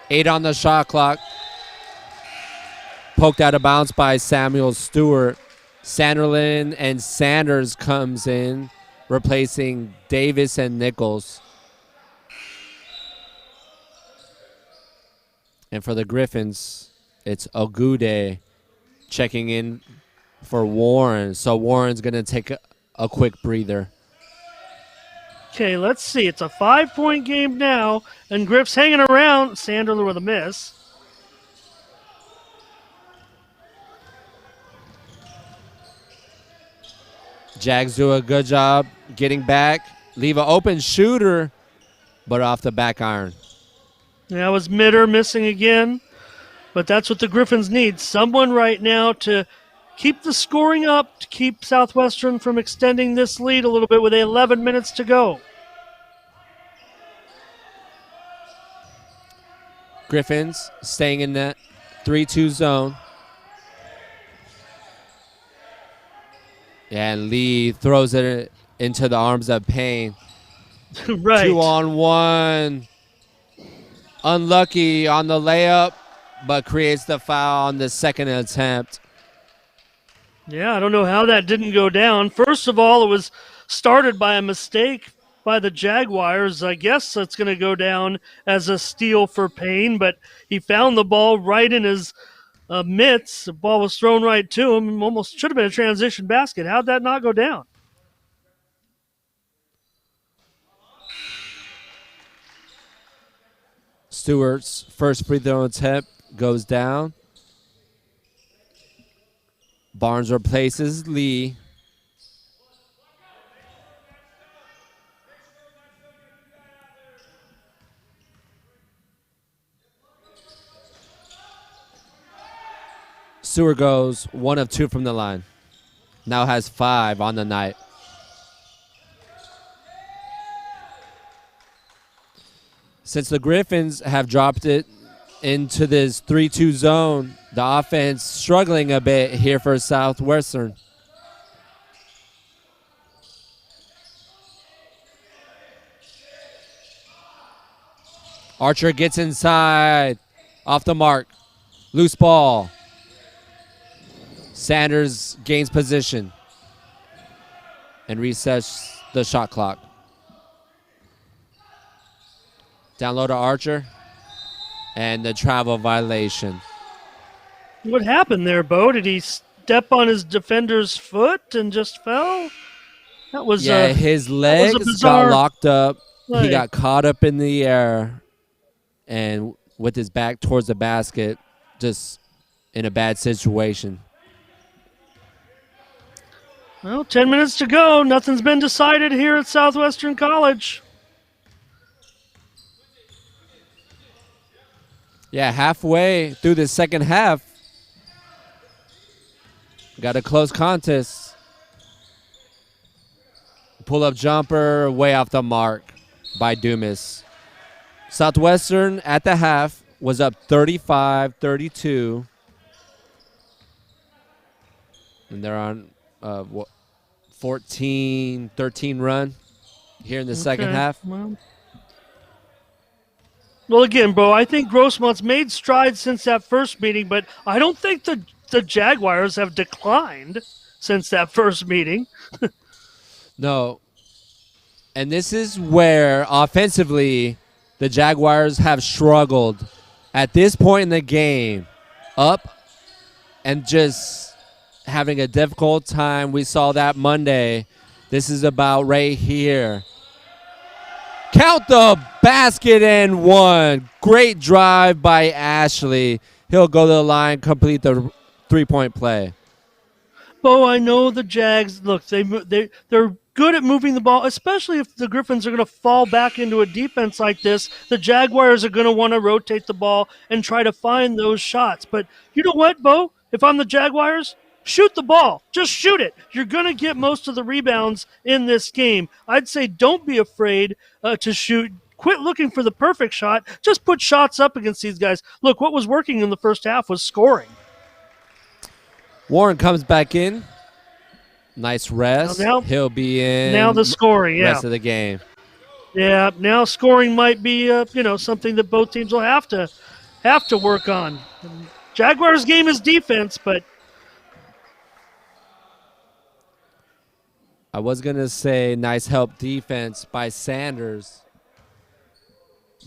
8 on the shot clock. Poked out of bounds by Samuel Stewart. Sanderlin and Sanders comes in, replacing Davis and Nichols. And for the Griffins, it's Ogude checking in for Warren. So Warren's going to take a quick breather. Okay, let's see. It's a 5-point game now, and Griff's hanging around. Sanderlin with a miss. Jags do a good job getting back. Leave an open shooter, but off the back iron. That was Mitter missing again. But that's what the Griffins need. Someone right now to keep the scoring up, to keep Southwestern from extending this lead a little bit with 11 minutes to go. Griffins staying in that 3-2 zone. And Lee throws it into the arms of Payne. Right. 2-on-1. Unlucky on the layup, but creates the foul on the second attempt. Yeah, I don't know how that didn't go down. First of all, it was started by a mistake by the Jaguars. I guess it's going to go down as a steal for Payne, but he found the ball right in his mitts. The ball was thrown right to him. Almost should have been a transition basket. How'd that not go down? Stewart's first free throw attempt goes down. Barnes replaces Lee. Stewart goes 1 of 2 from the line. Now has 5 on the night. Since the Griffins have dropped it into this 3-2 zone, the offense struggling a bit here for Southwestern. Archer gets inside, off the mark, loose ball. Sanders gains position and resets the shot clock. Down low to Archer. And the travel violation. What happened there, Bowe? Did he step on his defender's foot and just fell? That was his legs got locked up. Play. He got caught up in the air and with his back towards the basket, just in a bad situation. Well, 10 minutes to go. Nothing's been decided here at Southwestern College. Yeah, halfway through the second half. Got a close contest. Pull-up jumper way off the mark by Dumas. Southwestern at the half was up 35-32. And they're on 14-13 run here in the second half. Well, again, Bowe, I think Grossmont's made strides since that first meeting, but I don't think the Jaguars have declined since that first meeting. No. And this is where, offensively, the Jaguars have struggled. At this point in the game, up and just having a difficult time. We saw that Monday. This is about right here. Count the basket and 1. Great drive by Ashley. He'll go to the line, complete the 3-point play. Bo, I know the Jags. Look, they're good at moving the ball, especially if the Griffins are going to fall back into a defense like this. The Jaguars are going to want to rotate the ball and try to find those shots. But you know what, Bo? If I'm the Jaguars, shoot the ball. Just shoot it. You're going to get most of the rebounds in this game. I'd say don't be afraid to shoot. Quit looking for the perfect shot. Just put shots up against these guys. Look, what was working in the first half was scoring. Warren comes back in. Nice rest. Now, He'll be in. Now the scoring, yeah. Rest of the game. Yeah, now scoring might be something that both teams will have to work on. Jaguars' game is defense, but I was gonna say nice help defense by Sanders,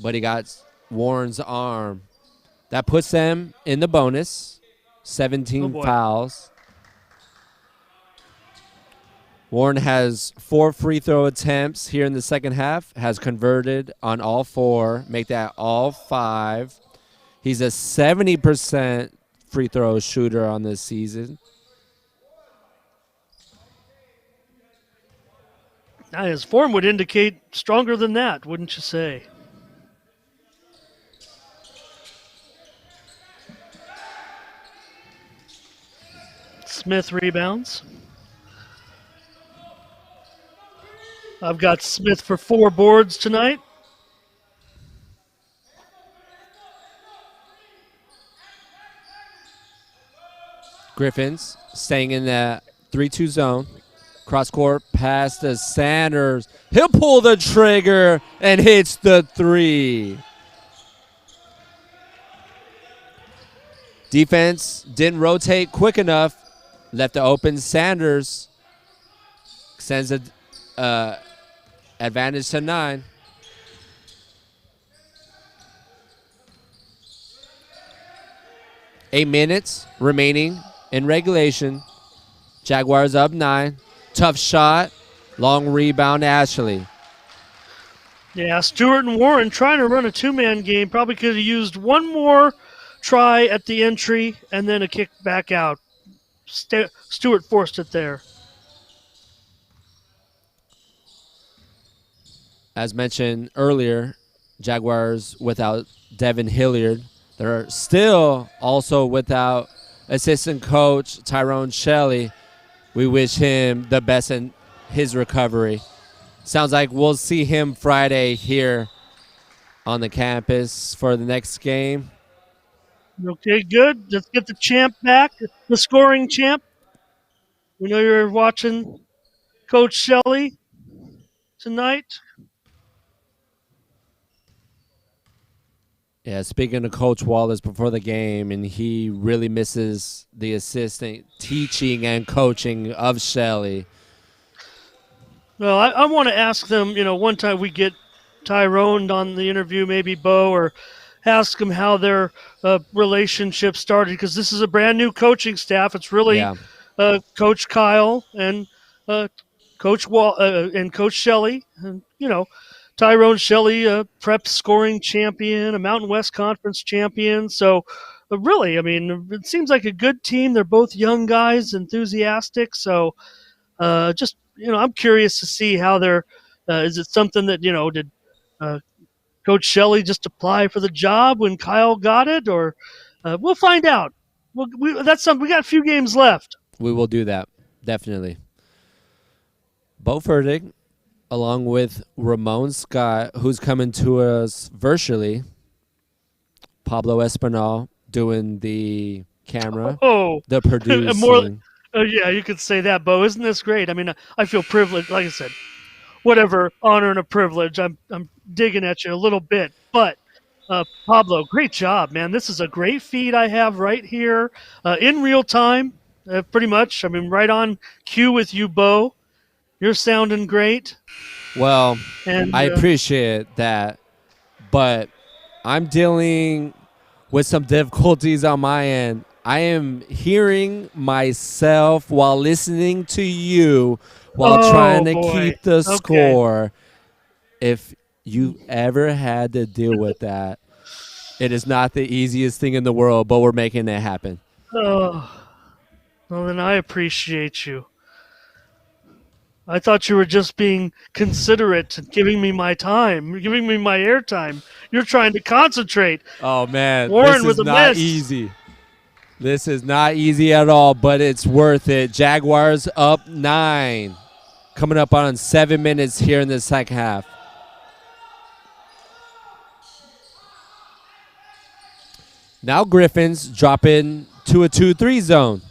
but he got Warren's arm. That puts them in the bonus. 17 fouls. Warren has 4 free throw attempts here in the second half, has converted on all 4, make that all 5. He's a 70% free throw shooter on this season. now his form would indicate stronger than that, wouldn't you say? Smith rebounds. I've got Smith for 4 boards tonight. Griffins staying in that 3-2 zone. Cross court pass to Sanders. He'll pull the trigger and hits the 3. Defense didn't rotate quick enough. Left it open. Sanders sends a advantage to 9. Eight minutes remaining in regulation. Jaguars up 9. Tough shot. Long rebound, Ashley. Yeah, Stewart and Warren trying to run a 2-man game. Probably could have used one more try at the entry and then a kick back out. Stewart forced it there. As mentioned earlier, Jaguars without Devin Hilliard. They're still also without assistant coach Tyrone Shelley. We wish him the best in his recovery. Sounds like we'll see him Friday here on the campus for the next game. Okay, good. Let's get the champ back, the scoring champ. We know you're watching Coach Shelley tonight. Yeah, speaking of Coach Wallace before the game, and he really misses the assistant teaching and coaching of Shelley. Well, I want to ask them, one time we get Tyrone on the interview, maybe Bowe, or ask them how their relationship started, because this is a brand new coaching staff. It's really Coach Kyle and Coach and Coach Shelley, and Tyrone Shelley, prep scoring champion, a Mountain West Conference champion. So, really, I mean, it seems like a good team. They're both young guys, enthusiastic. So, I'm curious to see how they're. Is it something that did Coach Shelley just apply for the job when Kyle got it, or we'll find out. We got a few games left. We will do that, definitely. Bowe Fertig, along with Ramon Scott, who's coming to us virtually. Pablo Espinal doing the camera, the producing. Yeah, you could say that, Bo. Isn't this great? I mean, I feel privileged. Like I said, whatever honor and a privilege. I'm digging at you a little bit, but Pablo, great job, man. This is a great feed I have right here in real time, pretty much. I mean, right on cue with you, Bo. You're sounding great. Well, and I appreciate that, but I'm dealing with some difficulties on my end. I am hearing myself while listening to you while trying to keep the score. If you ever had to deal with that, it is not the easiest thing in the world, but we're making it happen. Oh, Well, then I appreciate you. I thought you were just being considerate and giving me my time, giving me my airtime. You're trying to concentrate. Oh, man. Warren this with is a not miss. easy. This is not easy at all, but it's worth it. Jaguars up 9. Coming up on 7 minutes here in the second half. Now Griffins dropping to a 2-3 zone.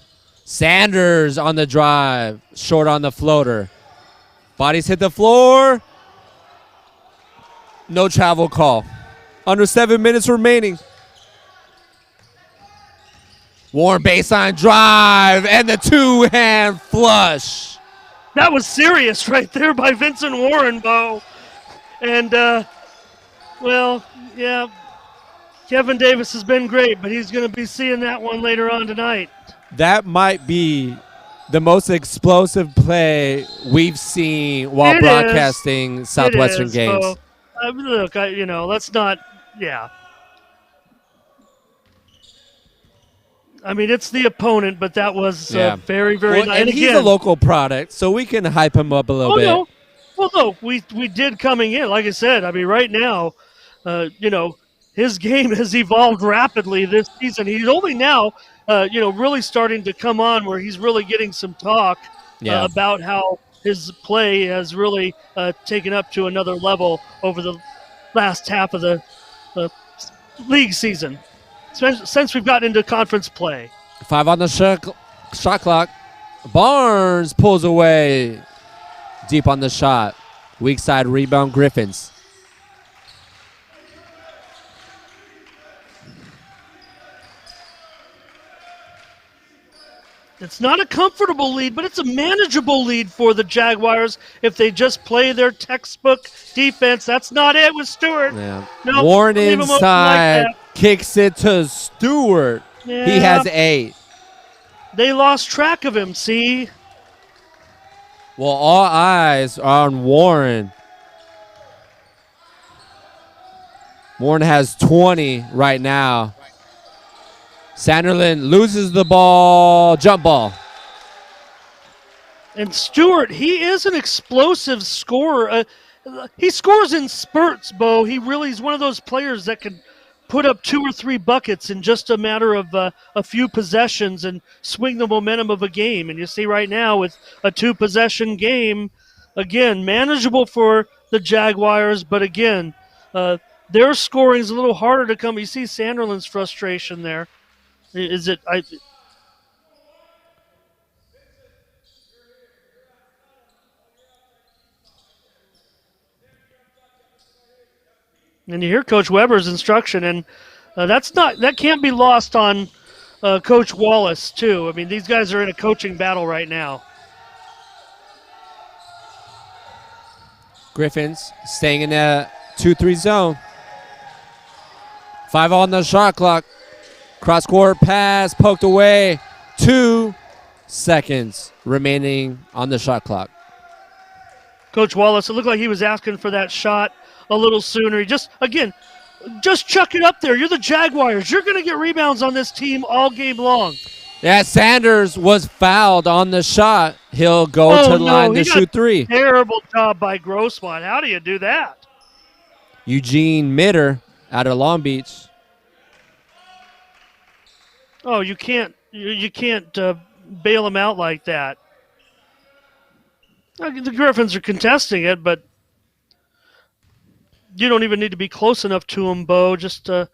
Sanders on the drive, short on the floater. Bodies hit the floor. No travel call. Under 7 minutes remaining. Warren baseline drive and the two-hand flush. That was serious right there by Vincent Warren, Bowe. And, well, yeah, Kevin Davis has been great, but he's going to be seeing that one later on tonight. That might be the most explosive play we've seen while broadcasting Southwestern games. Bowe. Look, let's not, yeah. I mean, it's the opponent, but that was very, very nice. And he's a local product, so we can hype him up a little bit. No. Well, no, we did coming in. Like I said, I mean, right now, his game has evolved rapidly this season. He's only now, really starting to come on where he's really getting some talk about how his play has really taken up to another level over the last half of the league season. Since we've gotten into conference play. 5 on the shot clock. Barnes pulls away. Deep on the shot. Weak side rebound, Griffins. It's not a comfortable lead, but it's a manageable lead for the Jaguars if they just play their textbook defense. That's not it with Stewart. Yeah. Nope, Warren inside, kicks it to Stewart. Yeah. He has 8. They lost track of him, see? Well, all eyes are on Warren. Warren has 20 right now. Sanderlin loses the ball. Jump ball. And Stewart, he is an explosive scorer. He scores in spurts, Bowe. He's one of those players that can put up 2 or 3 buckets in just a matter of a few possessions and swing the momentum of a game. And you see right now with a 2-possession game, again, manageable for the Jaguars, but again, their scoring is a little harder to come. You see Sanderlin's frustration there. Is it? And you hear Coach Weber's instruction, and that can't be lost on Coach Wallace too. I mean, these guys are in a coaching battle right now. Griffins staying in a 2-3 zone. 5 on the shot clock. Cross-court pass, poked away. 2 seconds remaining on the shot clock. Coach Wallace, it looked like he was asking for that shot a little sooner. Just chuck it up there. You're the Jaguars. You're going to get rebounds on this team all game long. Yeah, Sanders was fouled on the shot. He'll go to the line to shoot 3. Terrible job by Grossmont. How do you do that? Eugene Mitter out of Long Beach. Oh, you can't bail him out like that. The Griffins are contesting it, but you don't even need to be close enough to him, Bowe. Just if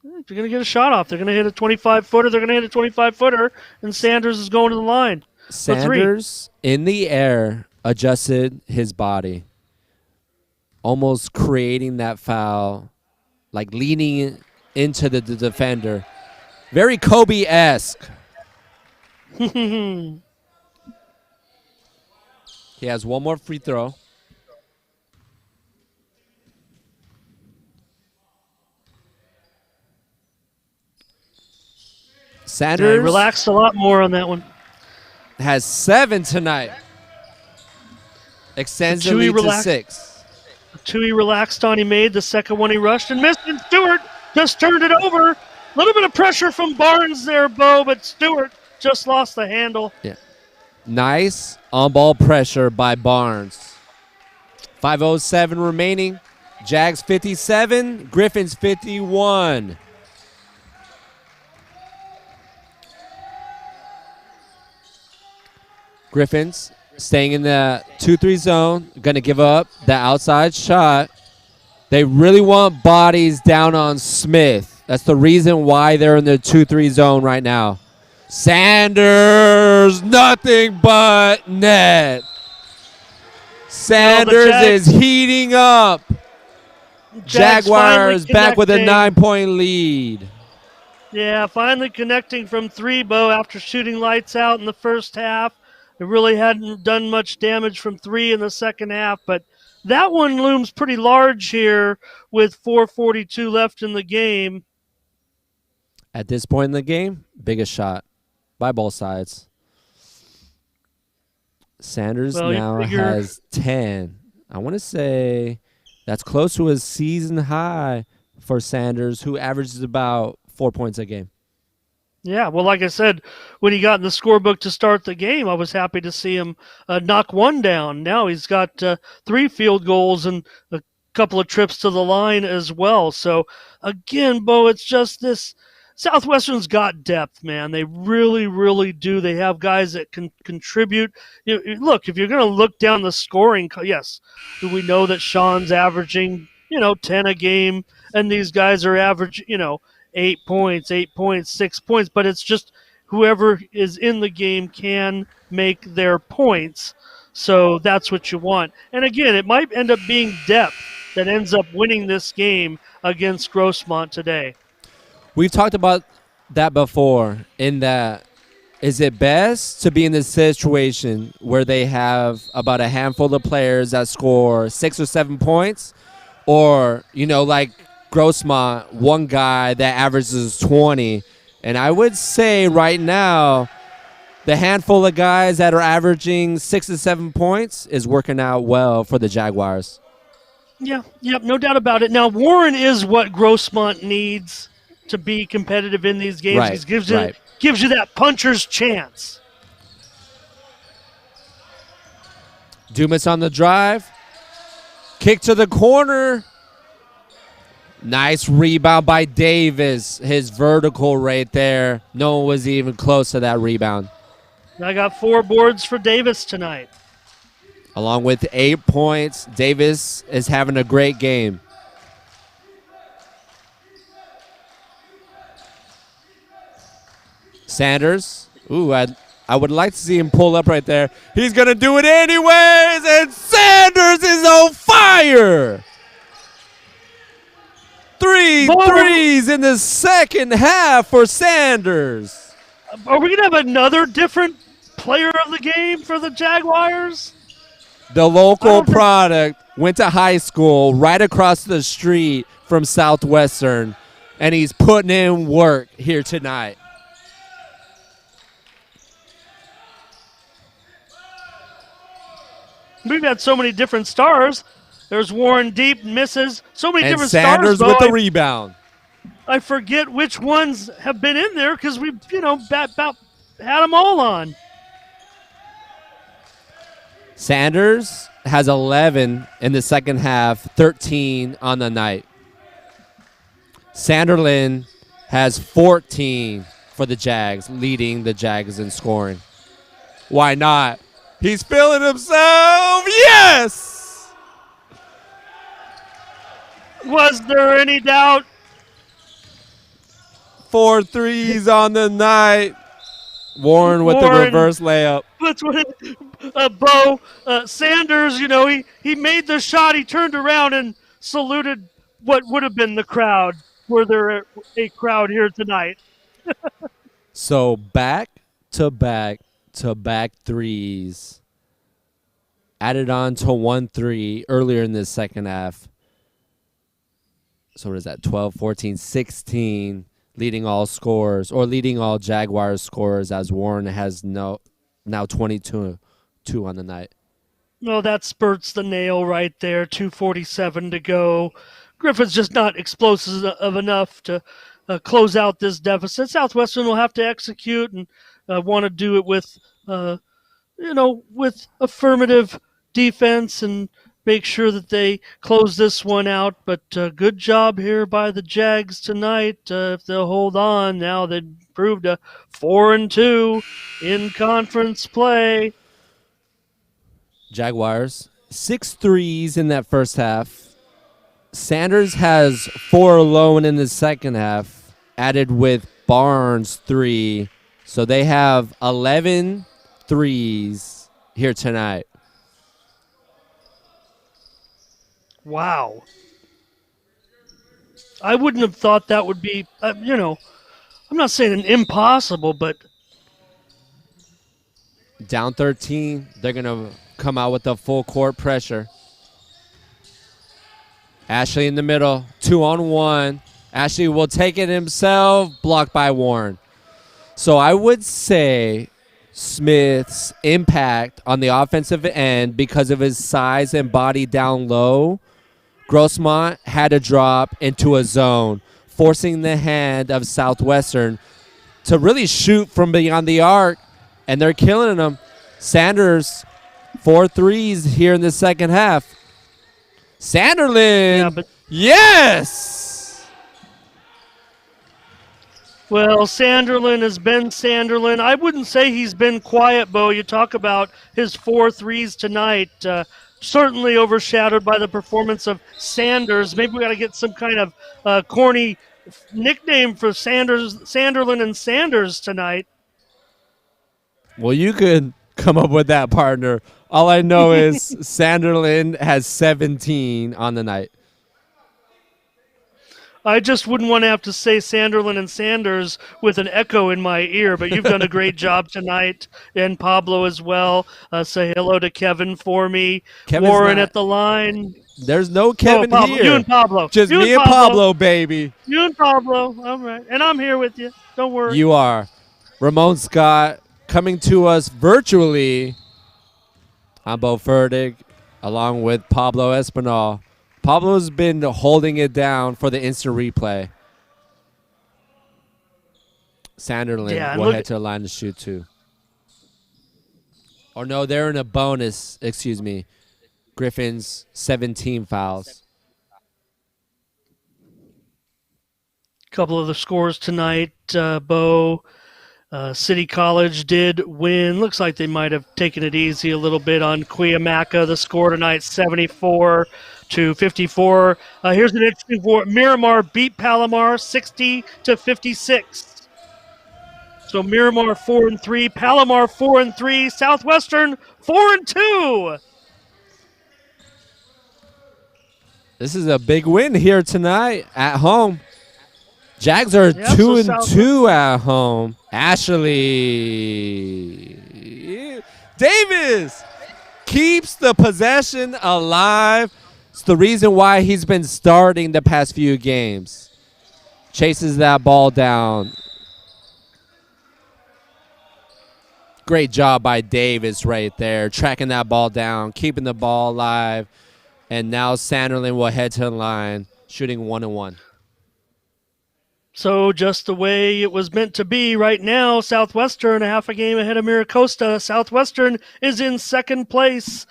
you're going to get a shot off, they're going to hit a 25-footer. They're going to hit a 25-footer, and Sanders is going to the line. Sanders in the air adjusted his body, almost creating that foul, like leaning into the defender. Very Kobe-esque. He has one more free throw. Sanders relaxed a lot more on that one. Has 7 tonight. Extends the lead to 6. The 2 he relaxed on, he made. The second one he rushed and missed. And Stewart just turned it over. A little bit of pressure from Barnes there, Bowe, but Stewart just lost the handle. Yeah. Nice on-ball pressure by Barnes. 5:07 remaining. Jags 57, Griffins 51. Griffins staying in the 2-3 zone, going to give up the outside shot. They really want bodies down on Smith. That's the reason why they're in the 2-3 zone right now. Sanders, nothing but net. Sanders is heating up. Jaguars back with a 9-point lead. Yeah, finally connecting from three, Bowe, after shooting lights out in the first half. It really hadn't done much damage from three in the second half, but that one looms pretty large here with 4:42 left in the game. At this point in the game, biggest shot by both sides. Sanders now has 10. I want to say that's close to his season high for Sanders, who averages about 4 points a game. Yeah, well, like I said, when he got in the scorebook to start the game, I was happy to see him knock one down. Now he's got 3 field goals and a couple of trips to the line as well. So, again, Bowe, it's just this. Southwestern's got depth, man. They really, really do. They have guys that can contribute. Look, if you're going to look down the scoring, yes, we know that Sean's averaging, 10 a game, and these guys are average, 8 points, 6 points, but it's just whoever is in the game can make their points. So that's what you want. And again, it might end up being depth that ends up winning this game against Grossmont today. We've talked about that before, in that is it best to be in this situation where they have about a handful of players that score 6 or 7 points, or, like Grossmont, one guy that averages 20. And I would say right now, the handful of guys that are averaging 6 to 7 points is working out well for the Jaguars. Yeah, no doubt about it. Now, Warren is what Grossmont needs to be competitive in these games. Right, He gives you that puncher's chance. Dumas on the drive. Kick to the corner. Nice rebound by Davis. His vertical right there. No one was even close to that rebound. I got 4 boards for Davis tonight. Along with 8 points, Davis is having a great game. Sanders. Ooh, I would like to see him pull up right there. He's going to do it anyways, and Sanders is on fire. 3 threes in the second half for Sanders. Are we going to have another different player of the game for the Jaguars? The local product went to high school right across the street from Southwestern, and he's putting in work here tonight. We've had so many different stars. There's Warren deep, misses. So many different Sanders stars. with the rebound. I forget which ones have been in there because we've, about had them all on. Sanders has 11 in the second half, 13 on the night. Sanderlin has 14 for the Jags, leading the Jags in scoring. Why not? He's feeling himself. Yes! Was there any doubt? 4 threes on the night. Warren with the reverse layup. That's what Bowe. Sanders, he made the shot. He turned around and saluted what would have been the crowd. Were there a crowd here tonight? So back to back threes. Added on to 1 3 earlier in this second half. So what is that? 12, 14, 16. Leading all scorers, or leading all Jaguars scorers, as Warren has now 22 on the night. No, that spurts the nail right there. 2:47 to go. Griffins just not explosive enough to close out this deficit. Southwestern will have to execute, and want to do it with with affirmative defense and make sure that they close this one out. But good job here by the Jags tonight. If they'll hold on, now they've proved a 4-2 in conference play. Jaguars, 6 threes in that first half. Sanders has 4 alone in the second half, added with Barnes 3. So they have 11 threes here tonight. Wow. I wouldn't have thought that would be, I'm not saying an impossible, but Down 13, they're going to come out with the full court pressure. Ashley in the middle, 2-on-1. Ashley will take it himself, blocked by Warren. So I would say Smith's impact on the offensive end because of his size and body down low, Grossmont had to drop into a zone, forcing the hand of Southwestern to really shoot from beyond the arc, and they're killing them. Sanders, 4 threes here in the second half. Sanderlin, yes! Well, Sanderlin has been Sanderlin. I wouldn't say he's been quiet, Bowe. You talk about his 4 threes tonight. Certainly overshadowed by the performance of Sanders. Maybe we got to get some kind of corny nickname for Sanderlin and Sanders tonight. Well, you could come up with that, partner. All I know is Sanderlin has 17 on the night. I just wouldn't want to have to say Sanderlin and Sanders with an echo in my ear, but you've done a great job tonight, and Pablo as well. Say hello to Kevin for me. Kevin's Warren not, at the line. There's no Kevin Pablo, here. You and Pablo. Just you me and Pablo, baby. You and Pablo. All right. And I'm here with you. Don't worry. You are. Ramon Scott coming to us virtually. I'm Bowe Fertig, along with Pablo Espinal. Pablo's been holding it down for the instant replay. Sanderlin will head to the line to shoot too. Oh, no, they're in a bonus. Excuse me. Griffins, 17 fouls. Couple of the scores tonight, Bowe. City College did win. Looks like they might have taken it easy a little bit on Cuyamaca. The score tonight, 74-54. Here's an interesting one. Miramar beat Palomar 60-56. So Miramar 4-3, Palomar 4-3, Southwestern 4-2. This is a big win here tonight at home. Jags are 2-2 at home. Ashley Davis keeps the possession alive. It's the reason why he's been starting the past few games. Chases that ball down. Great job by Davis right there, tracking that ball down, keeping the ball alive. And now Sanderlin will head to the line, shooting 1-1. So just the way it was meant to be right now, Southwestern a half a game ahead of Miracosta. Southwestern is in second place.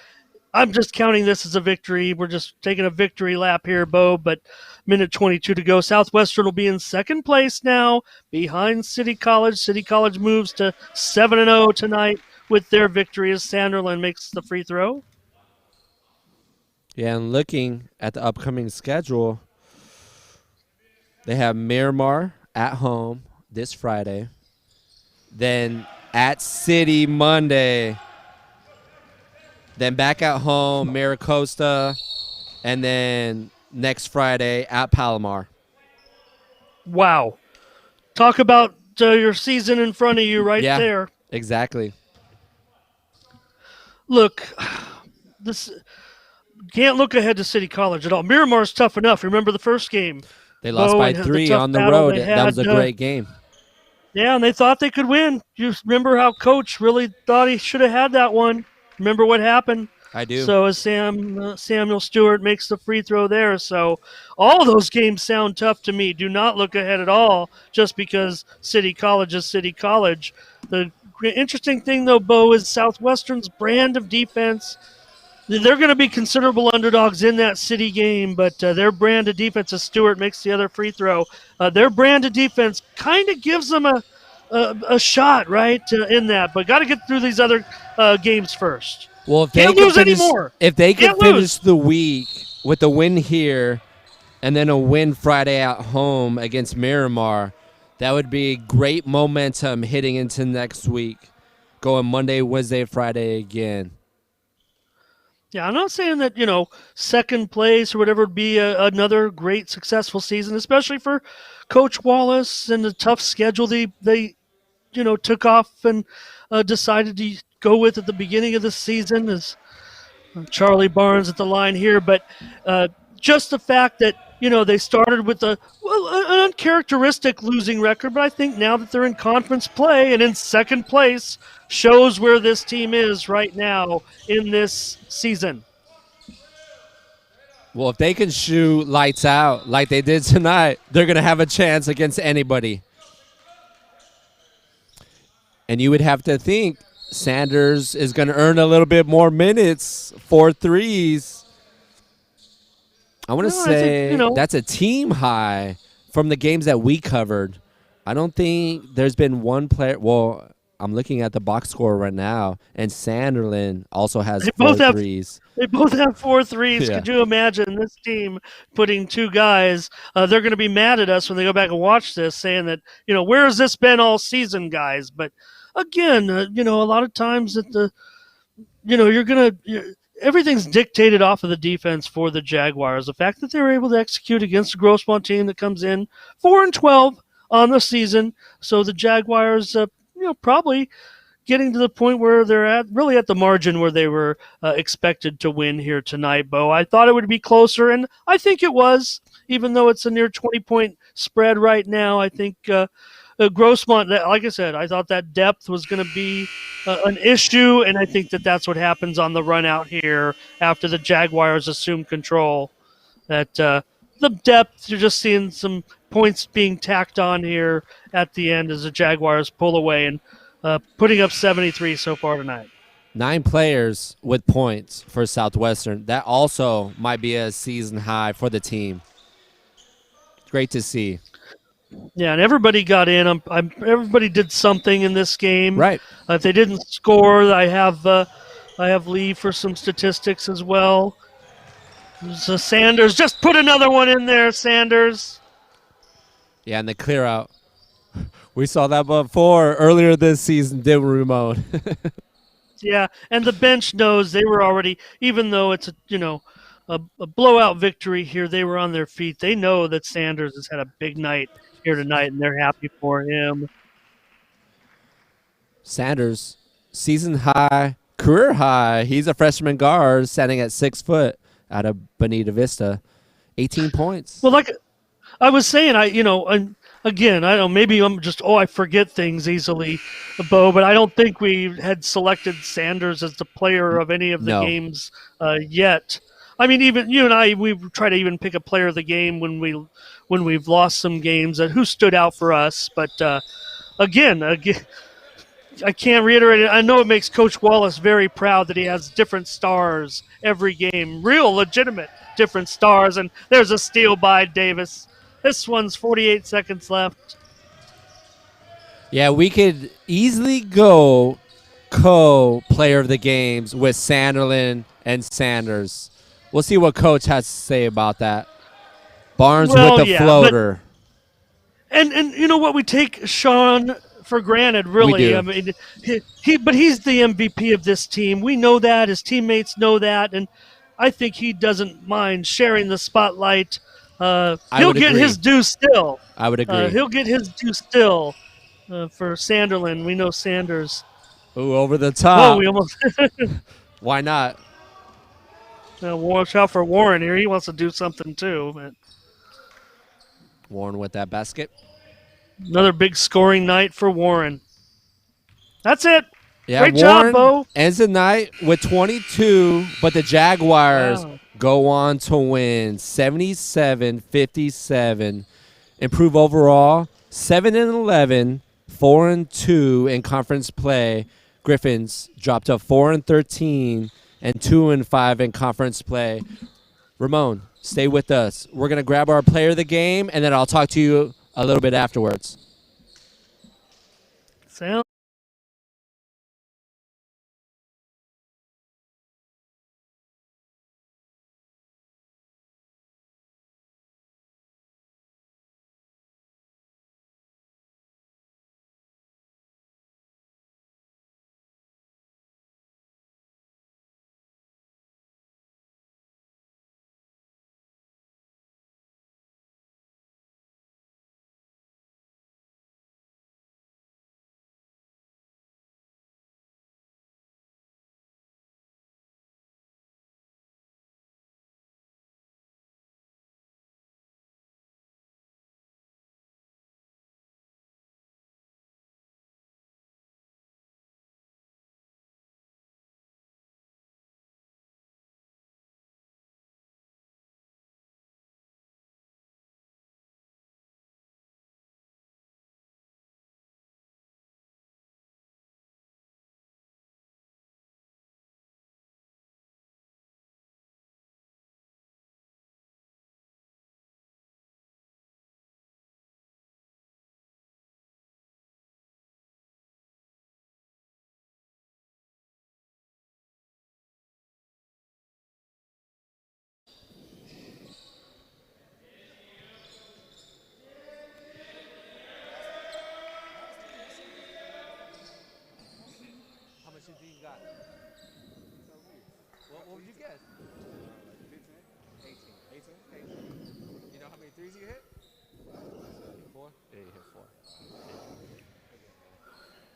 I'm just counting this as a victory. We're just taking a victory lap here, Bowe, but minute 22 to go. Southwestern will be in second place now behind City College. City College moves to 7-0 tonight with their victory as Sanderlin makes the free throw. Yeah, and looking at the upcoming schedule, they have Miramar at home this Friday. Then at City Monday. Then back at home, Miracosta. And then next Friday at Palomar. Wow. Talk about your season in front of you right there. Exactly. Look, this can't look ahead to City College at all. Miramar's tough enough. Remember the first game? They lost by 3 on the road. That was a great game. Yeah, and they thought they could win. You remember how Coach really thought he should have had that one. Remember what happened? I do. So as Samuel Stewart makes the free throw there. So all those games sound tough to me. Do not look ahead at all just because City College is City College. The interesting thing, though, Bowe, is Southwestern's brand of defense. They're going to be considerable underdogs in that city game, but their brand of defense, as Stewart makes the other free throw, their brand of defense kind of gives them a shot, right, in that. But got to get through these other games first. Well, if Can't they lose can finish, anymore. if they can Can't finish lose. the week with a win here and then a win Friday at home against Miramar, that would be great momentum heading into next week, going Monday, Wednesday, Friday again. Yeah, I'm not saying that, second place or whatever would be another great successful season, especially for Coach Wallace and the tough schedule they took off and decided to go with at the beginning of the season. As Charlie Barnes at the line here, but just the fact that they started with an uncharacteristic losing record, but I think now that they're in conference play and in second place shows where this team is right now in this season. Well, if they can shoot lights out like they did tonight, they're going to have a chance against anybody. And you would have to think Sanders is going to earn a little bit more minutes, 4 threes. I want to say that's a team high from the games that we covered. I don't think there's been one player. Well, I'm looking at the box score right now, and Sanderlin also has 4 threes. They both have 4 threes. Yeah. Could you imagine this team putting 2 guys? They're going to be mad at us when they go back and watch this, saying that, where has this been all season, guys? But again, a lot of times that everything's dictated off of the defense for the Jaguars. The fact that they were able to execute against the Grossmont team that comes in 4-12 on the season, so the Jaguars, probably getting to the point where they're really at the margin where they were expected to win here tonight, Bowe. I thought it would be closer, and I think it was, even though it's a near 20-point spread right now. I think Grossmont, like I said, I thought that depth was going to be an issue, and I think that's what happens on the run out here after the Jaguars assume control. That the depth, you're just seeing some points being tacked on here at the end as the Jaguars pull away and putting up 73 so far tonight. 9 players with points for Southwestern. That also might be a season high for the team. Great to see. Yeah, and everybody got in. Everybody did something in this game. Right. If they didn't score, I have Lee for some statistics as well. So Sanders, just put another one in there, Sanders. Yeah, and the clear out. We saw that before earlier this season, didn't we, Ramon? Yeah, and the bench knows they were already, even though it's a blowout victory here, they were on their feet. They know that Sanders has had a big night here tonight, and they're happy for him. Sanders, season high, career high. He's a freshman guard standing at 6 foot out of Bonita Vista. 18 points. Well, like I was saying, again, I don't. Maybe I'm just I forget things easily, Bowe. But I don't think we had selected Sanders as the player of any of the games yet. I mean, even you and I, we try to even pick a player of the game when we've lost some games. Who stood out for us? But again, I can't reiterate it. I know it makes Coach Wallace very proud that he has different stars every game, real legitimate different stars. And there's a steal by Davis. This one's 48 seconds left. Yeah, we could easily go co-player of the games with Sanderlin and Sanders. We'll see what Coach has to say about that. Barnes with the floater. And you know what? We take Sean for granted, really. We do. I mean, but he's the MVP of this team. We know that. His teammates know that. And I think he doesn't mind sharing the spotlight. He'll get his due still. I would agree. He'll get his due still for Sanderlin. We know Sanders. Ooh, over the top. Oh, we almost. Why not? Watch out for Warren here. He wants to do something too. But Warren with that basket. Another big scoring night for Warren. That's it. Yeah, Great Warren job, Bowe. ends the night with 22, but the Jaguars go on to win 77-57. Improve overall 7-11, 4-2 in conference play. Griffins dropped to 4-13 and 2-5 in conference play. Ramon, stay with us. We're going to grab our player of the game, and then I'll talk to you a little bit afterwards. Sound. How much do you got? What would you guess? 18. 18? You know how many threes you hit? 4? Yeah, you hit 4.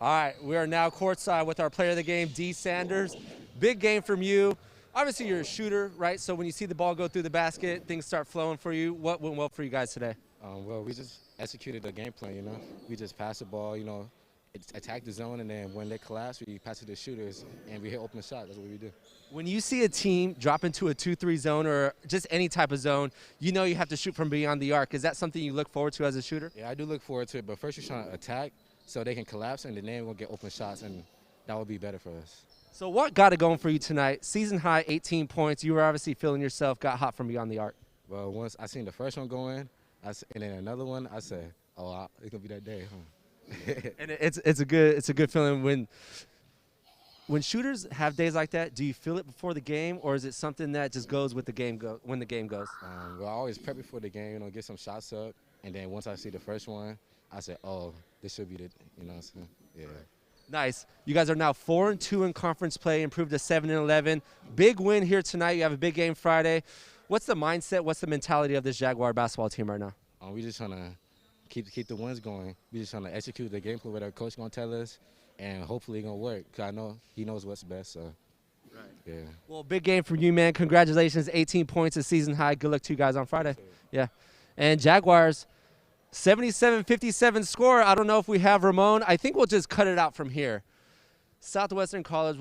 All right, we are now courtside with our player of the game, D. Sanders. Big game from you. Obviously, you're a shooter, right? So when you see the ball go through the basket, things start flowing for you. What went well for you guys today? Well, we just executed the game plan, you know. We just passed the ball, you know, attack the zone, and then when they collapse, we pass it to the shooters, and we hit open shots. That's what we do. When you see a team drop into a 2-3 zone or just any type of zone, you know you have to shoot from beyond the arc. Is that something you look forward to as a shooter? Yeah, I do look forward to it, but first you're trying to attack so they can collapse, and then we're going to get open shots, and that would be better for us. So what got it going for you tonight? Season high, 18 points. You were obviously feeling yourself, got hot from beyond the arc. Well, once I seen the first one go in, and then another one, I said, oh, it's going to be that day, huh? And it's a good feeling when shooters have days like that. Do you feel it before the game, or is it something that just goes with the game when the game goes? Well, I always prep before the game, you know, get some shots up, and then once I see the first one, I said, oh, this should be the, you know what I'm saying? Yeah. Nice. You guys are now 4-2 in conference play, improved to 7-11. Big win here tonight. You have a big game Friday. What's the mindset? What's the mentality of this Jaguar basketball team right now? We just trying to keep the wins going. We just trying to execute the game plan what our coach gonna tell us, and hopefully it's gonna work. Cause I know he knows what's best. So, right. Yeah. Well, big game from you, man. Congratulations, 18 points, a season high. Good luck to you guys on Friday. Yeah. And Jaguars, 77-57 score. I don't know if we have Ramon. I think we'll just cut it out from here. Southwestern College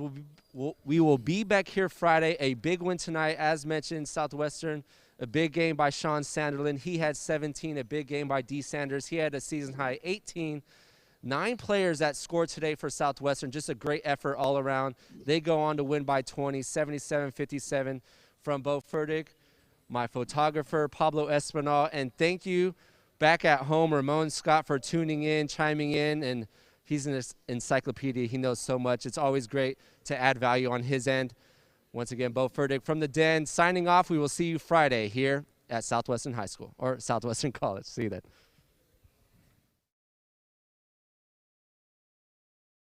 we will be back here Friday. A big win tonight, as mentioned. Southwestern. A big game by Sean Sanderlin. He had 17. A big game by D. Sanders. He had a season high 18. 9 players that scored today for Southwestern. Just a great effort all around. They go on to win by 20, 77-57 from Bowe Fertig, my photographer, Pablo Espinal. And thank you back at home, Ramon Scott, for tuning in, chiming in. And he's an encyclopedia. He knows so much. It's always great to add value on his end. Once again, Bowe Fertig from the Den signing off. We will see you Friday here at Southwestern High School or Southwestern College. See you then.